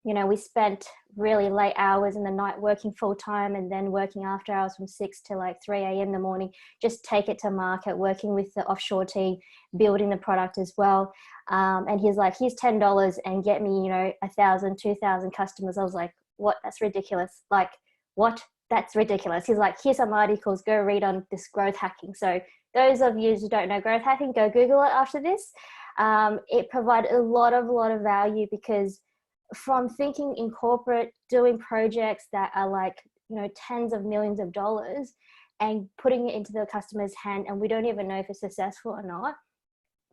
we spent really late hours in the night working full time and then working after hours from 6 to like 3 a.m. in the morning, just take it to market, working with the offshore team, building the product as well. And he's like, here's $10 and get me, 1,000, 2,000 customers. I was like, what? That's ridiculous. Like, what? That's ridiculous. He's like, here's some articles, go read on this growth hacking. So those of you who don't know growth hacking, go Google it after this. It provided a lot of value because from thinking in corporate, doing projects that are like, tens of millions of dollars and putting it into the customer's hand, and we don't even know if it's successful or not.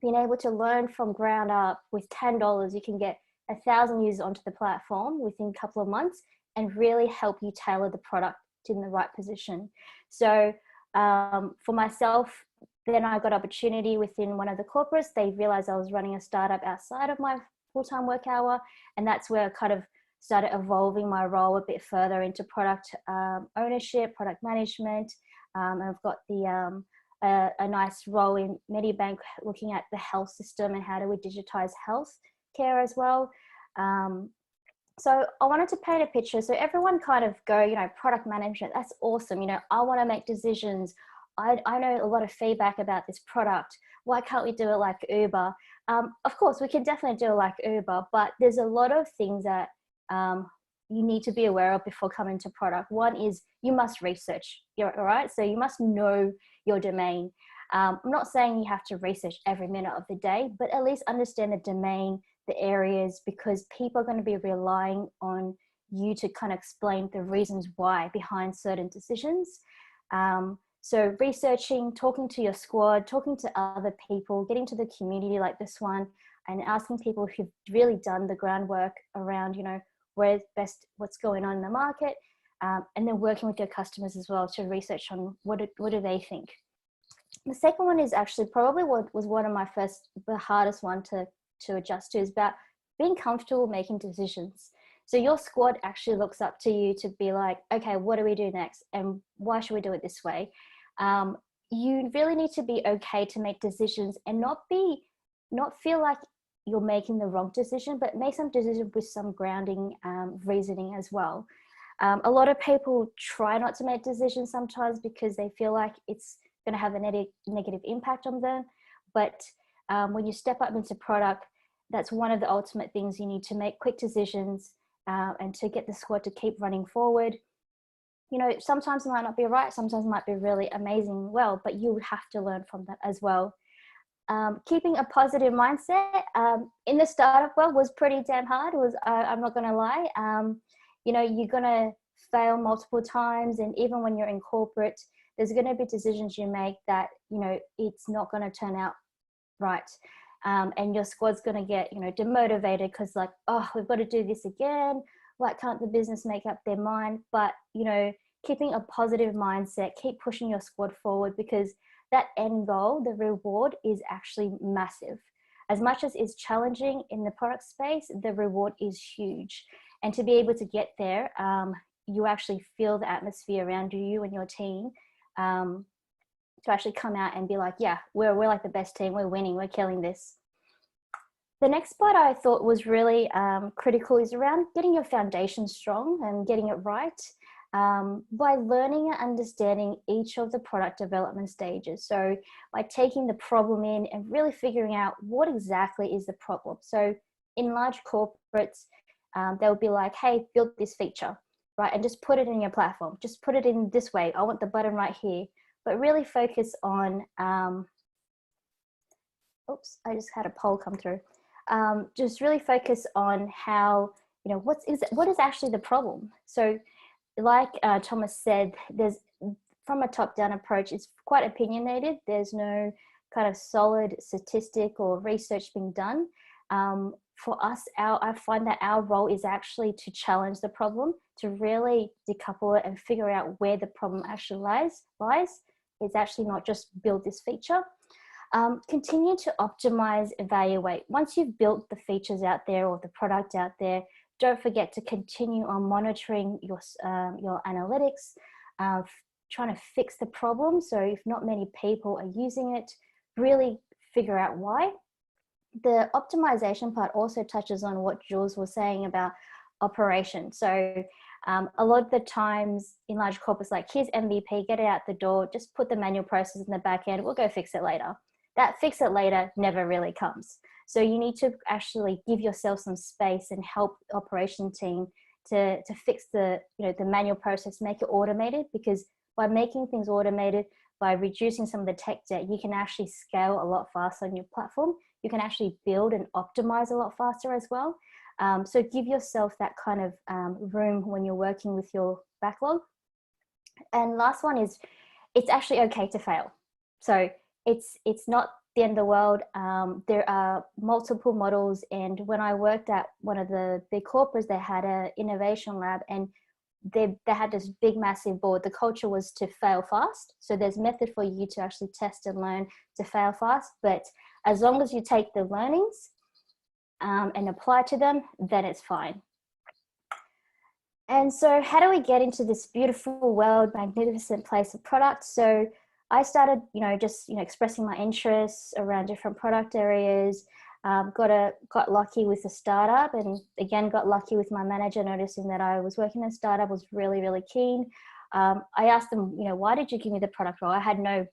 Being able to learn from ground up with $10, you can get 1,000 users onto the platform within a couple of months and really help you tailor the product in the right position. So for myself, then I got opportunity within one of the corporates. They realized I was running a startup outside of my full-time work hour, and that's where I kind of started evolving my role a bit further into product ownership, product management. I've got a nice role in Medibank looking at the health system and how do we digitize health care as well. So I wanted to paint a picture. So everyone kind of go, product management, that's awesome. I want to make decisions. I know a lot of feedback about this product. Why can't we do it like Uber? Of course, we can definitely do it like Uber, but there's a lot of things that you need to be aware of before coming to product. One is you must research, all right? So you must know your domain. I'm not saying you have to research every minute of the day, but at least understand the domain, the areas, because people are going to be relying on you to kind of explain the reasons why behind certain decisions. So researching, talking to your squad, talking to other people, getting to the community like this one, and asking people who've really done the groundwork around, where's best, what's going on in the market, and then working with your customers as well to research on what do they think. The second one is actually probably what was one of my the hardest one to adjust to, is about being comfortable making decisions. So your squad actually looks up to you to be like, okay, what do we do next? And why should we do it this way? You really need to be okay to make decisions and not feel like you're making the wrong decision, but make some decision with some grounding reasoning as well. A lot of people try not to make decisions sometimes because they feel like it's going to have a negative impact on them. But when you step up into product, that's one of the ultimate things. You need to make quick decisions and to get the squad to keep running forward. Sometimes it might not be right, sometimes it might be really amazing well, but you would have to learn from that as well. Keeping a positive mindset in the startup world was pretty damn hard. I'm not going to lie. You're going to fail multiple times, and even when you're in corporate, there's going to be decisions you make that it's not going to turn out right, and your squad's going to get demotivated because like, oh, we've got to do this again. Why can't the business make up their mind? But keeping a positive mindset, keep pushing your squad forward, because that end goal, the reward, is actually massive. As much as it's challenging in the product space, the reward is huge. And to be able to get there, you actually feel the atmosphere around you and your team to actually come out and be like, yeah, we're like the best team, we're winning, we're killing this. The next part I thought was really critical is around getting your foundation strong and getting it right. By learning and understanding each of the product development stages. So by taking the problem in and really figuring out what exactly is the problem. So in large corporates, they'll be like, hey, build this feature, right? And just put it in your platform. Just put it in this way. I want the button right here. But really focus on, oops, I just had a poll come through. Just really focus on how, what is actually the problem? So like Thomas said, from a top-down approach, it's quite opinionated. There's no kind of solid statistic or research being done. For us, I find that our role is actually to challenge the problem, to really decouple it and figure out where the problem actually lies. It's actually not just build this feature. Continue to optimize, evaluate. Once you've built the features out there or the product out there, don't forget to continue on monitoring your analytics, trying to fix the problem. So if not many people are using it, really figure out why. The optimization part also touches on what Jules was saying about operation. So a lot of the times in large corporates, like, here's MVP, get it out the door, just put the manual process in the back end, we'll go fix it later. That fix it later never really comes. So you need to actually give yourself some space and help the operation team to fix the manual process, make it automated, because by making things automated, by reducing some of the tech debt, you can actually scale a lot faster on your platform. You can actually build and optimize a lot faster as well. So give yourself that kind of room when you're working with your backlog. And last one is, it's actually okay to fail. So it's not the end of the world. There are multiple models, and when I worked at one of the big corporates, they had an innovation lab, and they had this big massive board. The culture was to fail fast. So there's method for you to actually test and learn to fail fast, but as long as you take the learnings and apply to them, then it's fine. And so how do we get into this beautiful world, magnificent place of products? So I started, just, expressing my interests around different product areas, got lucky with a startup, and again, got lucky with my manager noticing that I was working in a startup, was really, really keen. I asked them, why did you give me the product role? I had no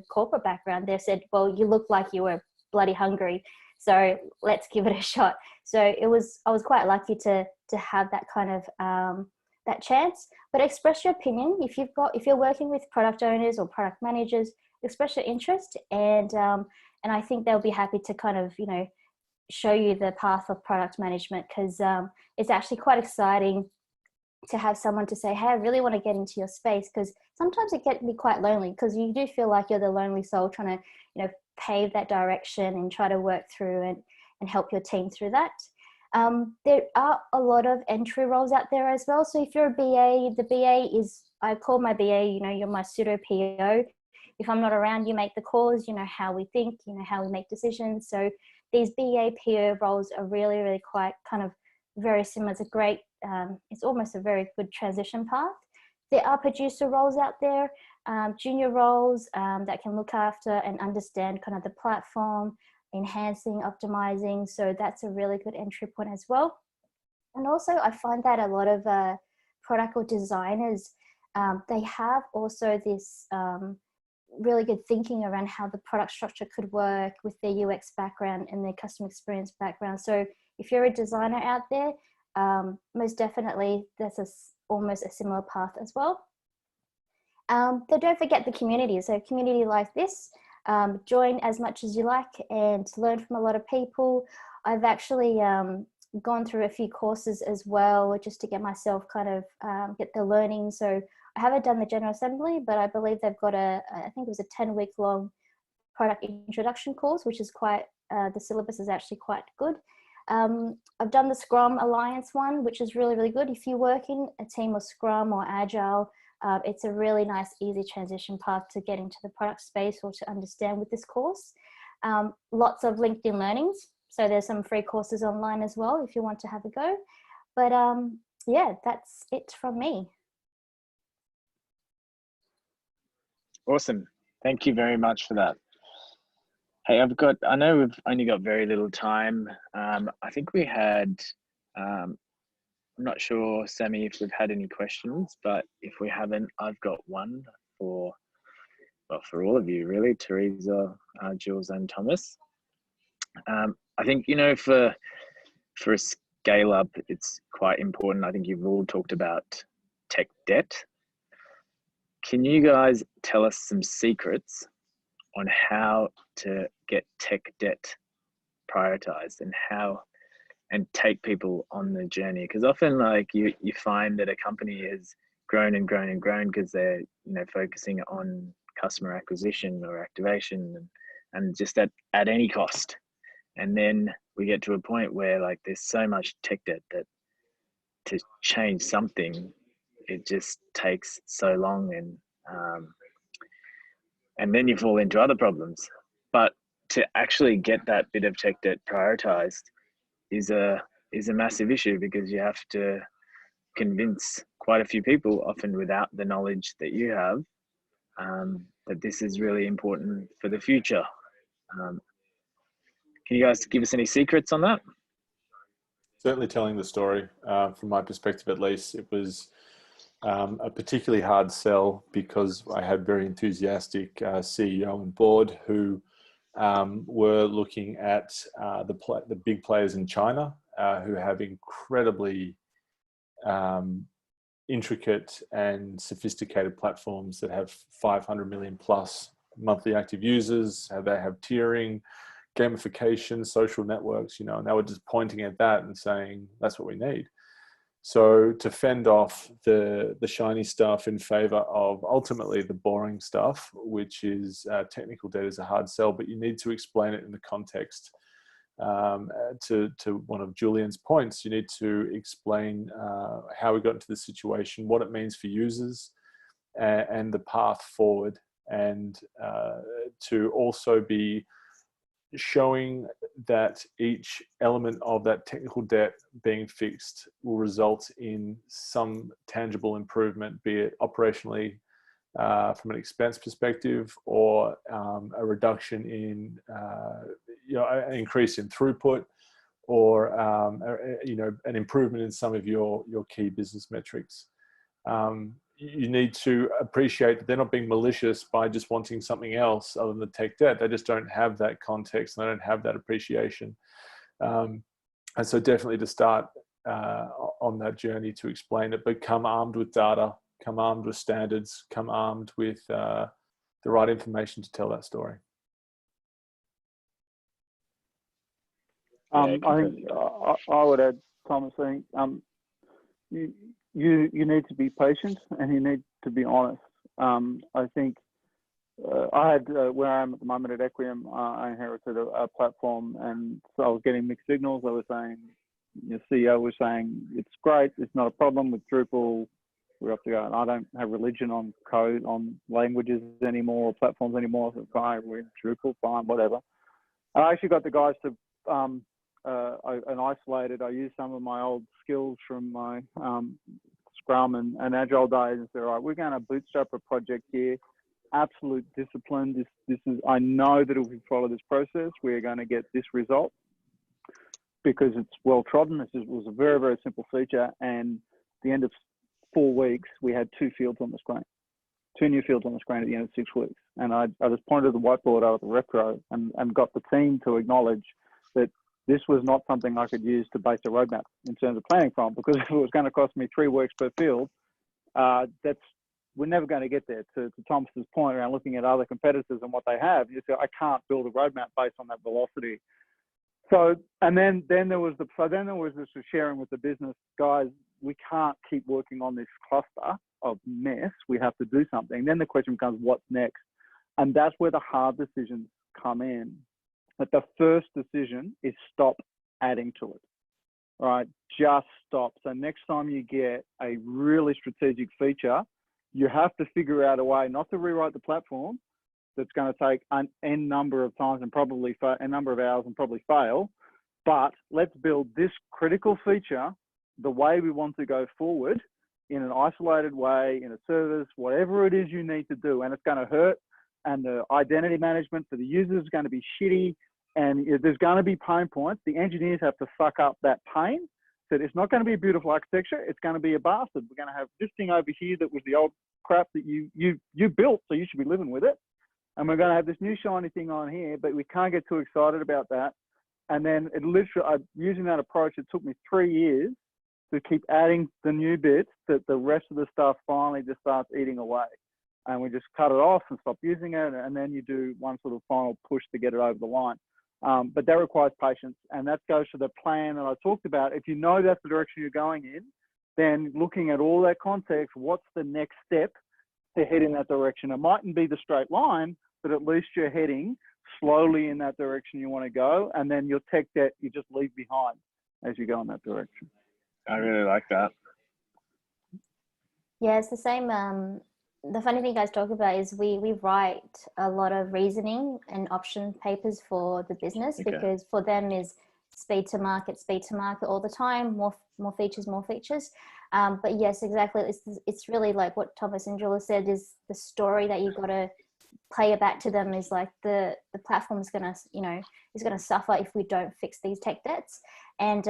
corporate background. They said, well, you look like you were bloody hungry, so let's give it a shot. So I was quite lucky to have that kind of that chance. But express your opinion. If you're working with product owners or product managers, express your interest, and I think they'll be happy to kind of show you the path of product management, because it's actually quite exciting to have someone to say, hey, I really want to get into your space, because sometimes it can be quite lonely, because you do feel like you're the lonely soul trying to pave that direction and try to work through and help your team through that. There are a lot of entry roles out there as well. So if you're a BA, the BA is, I call my BA, you're my pseudo PO. If I'm not around, you make the calls, how we think, how we make decisions. So these BA PO roles are really, really quite kind of very similar. It's a great, it's almost a very good transition path. There are producer roles out there, junior roles that can look after and understand kind of the platform, enhancing, optimizing. So that's a really good entry point as well. And also I find that a lot of product or designers, they have also this really good thinking around how the product structure could work with their UX background and their customer experience background. So if you're a designer out there, most definitely that's almost a similar path as well. But don't forget the community. So a community like this, join as much as you like and learn from a lot of people. I've actually gone through a few courses as well, just to get myself kind of get the learning. So I haven't done the General Assembly, but I believe they've got I think it was a 10-week long product introduction course, which is quite, the syllabus is actually quite good. I've done the Scrum Alliance one, which is really, really good. If you work in a team of Scrum or Agile, it's a really nice, easy transition path to get into the product space or to understand with this course. Lots of LinkedIn learnings. So there's some free courses online as well if you want to have a go. But yeah, that's it from me.
Awesome. Thank you very much for that. Hey, I know we've only got very little time. I think we had, I'm not sure, Sammy, if we've had any questions, but if we haven't, I've got one for all of you, really, Teresa, Jules, and Thomas. I think, for a scale up, it's quite important. I think you've all talked about tech debt. Can you guys tell us some secrets on how to get tech debt prioritized and take people on the journey? Because often, like, you find that a company has grown and grown and grown because they're focusing on customer acquisition or activation and just at any cost. And then we get to a point where, like, there's so much tech debt that to change something, it just takes so long, and then you fall into other problems. But to actually get that bit of tech debt prioritized is a massive issue, because you have to convince quite a few people, often without the knowledge that you have, that this is really important for the future. Can you guys give us any secrets on that?
Certainly telling the story. From my perspective, at least, it was a particularly hard sell because I had very enthusiastic CEO and board who were looking at the big players in China who have incredibly intricate and sophisticated platforms that have 500 million plus monthly active users. They have tiering, gamification, social networks, and they were just pointing at that and saying, that's what we need. So to fend off the shiny stuff in favor of ultimately the boring stuff, which is technical debt is a hard sell, but you need to explain it in the context. To one of Julian's points, you need to explain how we got into this situation, what it means for users, and the path forward, and to also be showing that each element of that technical debt being fixed will result in some tangible improvement, be it operationally from an expense perspective, or a reduction in, an increase in throughput, or an improvement in some of your key business metrics. You need to appreciate that they're not being malicious by just wanting something else other than the tech debt. They just don't have that context, and they don't have that appreciation. And so definitely to start on that journey to explain it, but come armed with data, come armed with standards, come armed with the right information to tell that story.
I think I would add, Thomas, I think you need to be patient and you need to be honest. I think I had where I am at the moment at Equium, I inherited a platform, and so I was getting mixed signals. I was saying, your CEO was saying it's great, it's not a problem with Drupal, we're up to go. And I don't have religion on code, on languages anymore, or platforms anymore. So fine, we're in Drupal, fine, whatever. I actually got the guys to I used some of my old skills from my Scrum and Agile days, and said, all right, we're going to bootstrap a project here. Absolute discipline. This is. I know that if we follow this process, we're going to get this result because it's well trodden. This was a very, very simple feature, and at the end of 4 weeks, we had 2 fields on the screen, 2 new fields on the screen at the end of 6 weeks. And I just pointed the whiteboard out at the repro and got the team to acknowledge that this was not something I could use to base a roadmap in terms of planning from, because if it was going to cost me 3 weeks per field, we're never going to get there. To Thomas's point around looking at other competitors and what they have, you say, I can't build a roadmap based on that velocity. So, and then there was this sharing with the business guys. We can't keep working on this cluster of mess. We have to do something. Then the question becomes, what's next? And that's where the hard decisions come in. But the first decision is stop adding to it, right? Just stop. So next time you get a really strategic feature, you have to figure out a way not to rewrite the platform that's going to take an N number of times and probably a number of hours and probably fail, but let's build this critical feature the way we want to go forward in an isolated way, in a service, whatever it is you need to do. And it's going to hurt, and the identity management for the users is going to be shitty, and there's going to be pain points. The engineers have to suck up that pain. So it's not going to be a beautiful architecture. It's going to be a bastard. We're going to have this thing over here that was the old crap that you built, so you should be living with it. And we're going to have this new shiny thing on here, but we can't get too excited about that. And then it literally, using that approach, it took me 3 years to keep adding the new bits that the rest of the stuff finally just starts eating away. And we just cut it off and stop using it. And then you do one sort of final push to get it over the line. But that requires patience. And that goes to the plan that I talked about. If you know that's the direction you're going in, then looking at all that context, what's the next step to head in that direction? It mightn't be the straight line, but at least you're heading slowly in that direction you want to go. And then your tech debt, you just leave behind as you go in that direction.
I really like that.
Yeah, it's the same. The funny thing you guys talk about is we write a lot of reasoning and option papers for the business, because for them is speed to market all the time, more features. But yes, exactly. It's really like what Thomas and Julia said, is the story that you've got to play it back to them, is like the platform is going to suffer if we don't fix these tech debts. And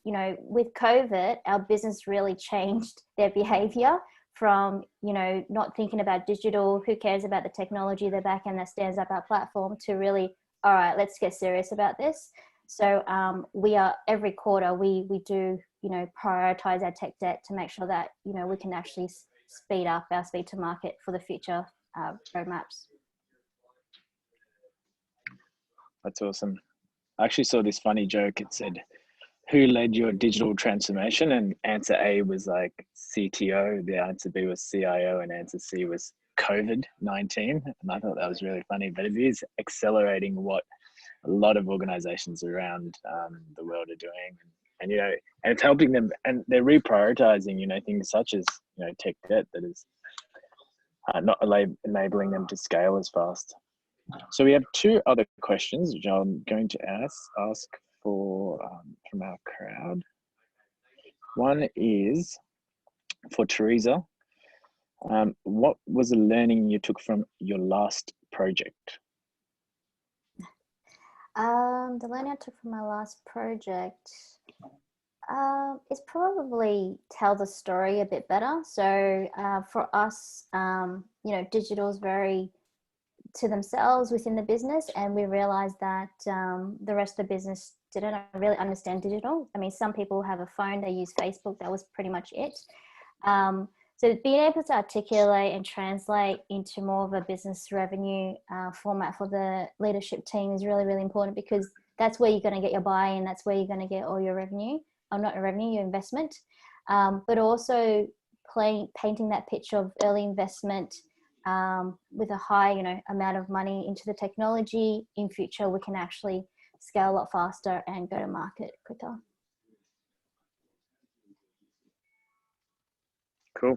with COVID, our business really changed their behavior from, not thinking about digital, who cares about the technology, the back end that stands up our platform, to really, all right, let's get serious about this. So we are, every quarter, we do, prioritize our tech debt to make sure that, we can actually speed up our speed to market for the future roadmaps.
That's awesome. I actually saw this funny joke. It said, who led your digital transformation? And answer A was like CTO, the answer B was CIO, and answer C was COVID-19. And I thought that was really funny, but it is accelerating what a lot of organizations around the world are doing. And, you know, and it's helping them, and they're reprioritizing, you know, things such as, you know, tech debt that is not enabling them to scale as fast. So we have two other questions, which I'm going to ask for from our crowd. One is for Teresa. What was the learning you took from your last project?
The learning I took from my last project is probably tell the story a bit better. So for us, you know, digital is very to themselves within the business, and we realized that the rest of the business didn't really understand digital. I mean, some people have a phone, they use Facebook, that was pretty much it. So being able to articulate and translate into more of a business revenue format for the leadership team is really, really important, because that's where you're going to get your buy-in, that's where you're going to get all your revenue, or not your revenue, your investment, but also painting that picture of early investment with a high, you know, amount of money into the technology. In future, we can actually scale a lot faster and go to market quicker.
Cool.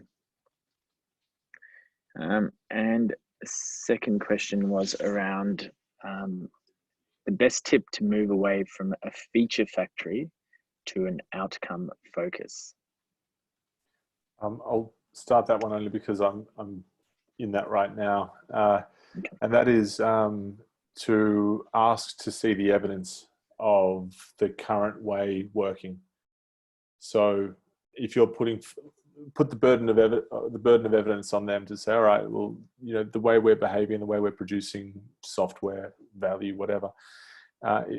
And second question was around the best tip to move away from a feature factory to an outcome focus.
I'll start that one only because I'm in that right now, and that is to ask to see the evidence of the current way working. So if you're put the burden of evidence on them to say, all right, well, you know, the way we're behaving, the way we're producing software, value, whatever,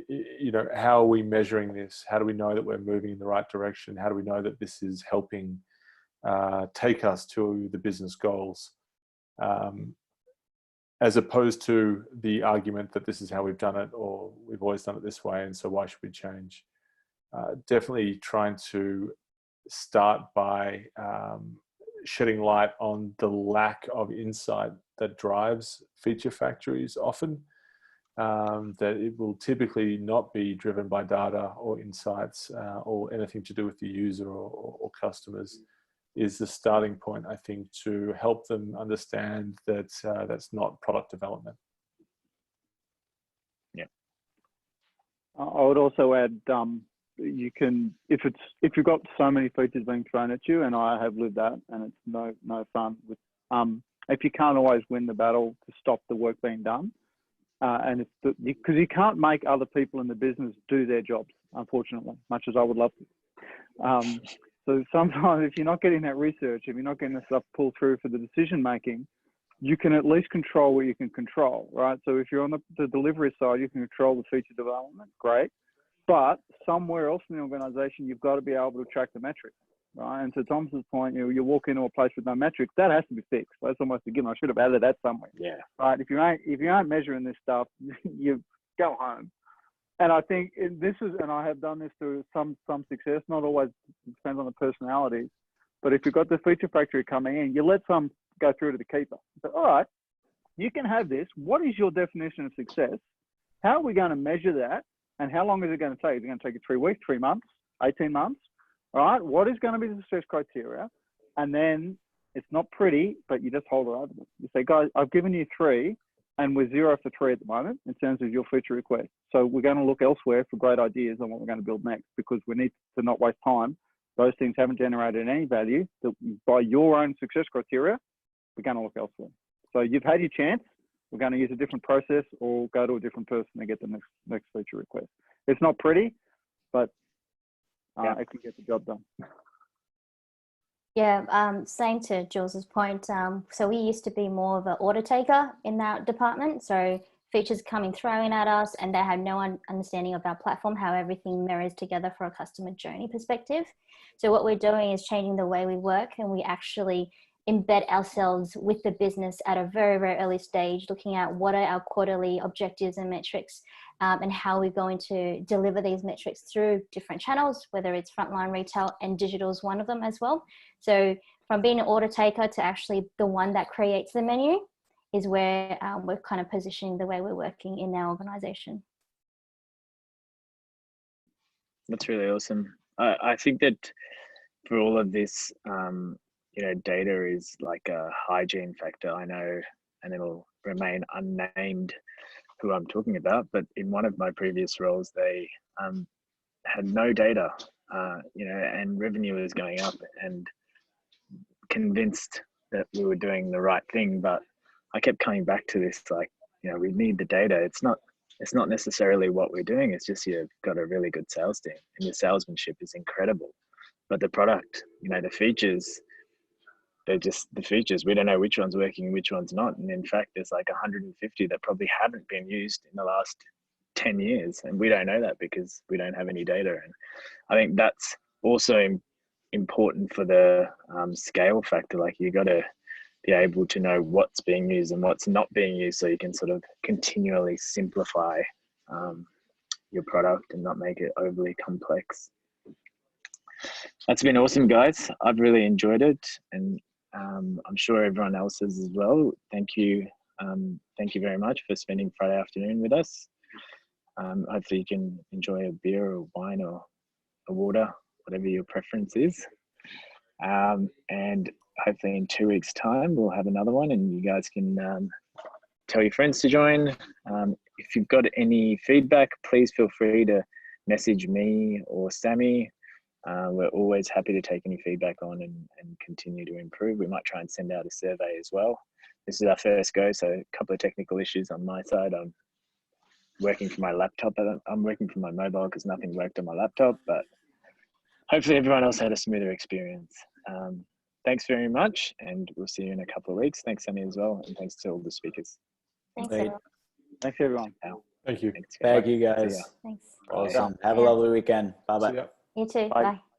you know, how are we measuring this? How do we know that we're moving in the right direction? How do we know that this is helping take us to the business goals? As opposed to the argument that this is how we've done it, or we've always done it this way, and so why should we change? Definitely trying to start by shedding light on the lack of insight that drives feature factories often, that it will typically not be driven by data or insights or anything to do with the user or customers, is the starting point, I think, to help them understand that that's not product development.
Yeah.
I would also add, you can, if you've got so many features being thrown at you, and I have lived that, and it's no fun. With if you can't always win the battle to stop the work being done, and because you can't make other people in the business do their jobs, unfortunately, much as I would love to. So sometimes if you're not getting that research, if you're not getting the stuff pulled through for the decision making, you can at least control what you can control, right? So if you're on the delivery side, you can control the feature development, great. But somewhere else in the organization, you've got to be able to track the metrics, right? And to Tom's point, you walk into a place with no metrics, that has to be fixed. That's almost a given. I should have added that somewhere.
Yeah.
Right. If you aren't measuring this stuff, you go home. And I think this is, and I have done this to some success, not always, it depends on the personalities, but if you've got the feature factory coming in, you let some go through to the keeper. So, all right, you can have this. What is your definition of success? How are we going to measure that? And how long is it going to take? Is it going to take you 3 weeks, 3 months, 18 months? All right, what is going to be the success criteria? And then it's not pretty, but you just hold it over them. You say, guys, I've given you 3. And we're 0 for 3 at the moment in terms of your feature request. So we're going to look elsewhere for great ideas on what we're going to build next, because we need to not waste time. Those things haven't generated any value. That by your own success criteria, we're going to look elsewhere. So you've had your chance. We're going to use a different process, or go to a different person to get the next feature request. It's not pretty, but it can get the job done.
Yeah, same to Jules's point. So we used to be more of an order taker in that department. So features coming thrown at us, and they had no understanding of our platform, how everything mirrors together for a customer journey perspective. So what we're doing is changing the way we work, and we actually embed ourselves with the business at a very, very early stage, looking at what are our quarterly objectives and metrics, and how we're going to deliver these metrics through different channels, whether it's frontline retail, and digital is one of them as well. So from being an order taker to actually the one that creates the menu is where we're kind of positioning the way we're working in our organization.
That's really awesome. I think that for all of this, you know, data is like a hygiene factor. I know, and it'll remain unnamed who I'm talking about, but in one of my previous roles, they had no data, you know, and revenue was going up, and convinced that we were doing the right thing. But I kept coming back to this, like, you know, we need the data. It's not necessarily what we're doing. It's just you've got a really good sales team and your salesmanship is incredible. But the product, you know, the features, they're just the features. We don't know which one's working, which one's not. And in fact, there's like 150 that probably haven't been used in the last 10 years. And we don't know that because we don't have any data. And I think that's also important for the scale factor. Like, you got to be able to know what's being used and what's not being used, so you can sort of continually simplify your product and not make it overly complex. That's been awesome, guys. I've really enjoyed it, and I'm sure everyone else has as well. Thank you. Thank you very much for spending Friday afternoon with us. Hopefully you can enjoy a beer or wine or a water, whatever your preference is. And hopefully in 2 weeks' time, we'll have another one, and you guys can tell your friends to join. If you've got any feedback, please feel free to message me or Sammy. We're always happy to take any feedback on and continue to improve. We might try and send out a survey as well. This is our first go, so a couple of technical issues on my side. I'm working from my laptop. I'm working from my mobile because nothing worked on my laptop, but hopefully everyone else had a smoother experience. Thanks very much, and we'll see you in a couple of weeks. Thanks, Sammy, as well, and thanks to all the speakers.
Thanks,
Great.
everyone.
Thanks, everyone.
Thank you.
Thanks,
Thank you, guys.
Thanks.
Awesome. Have a lovely weekend. Bye bye.
See ya.
You too.
Bye.
Bye.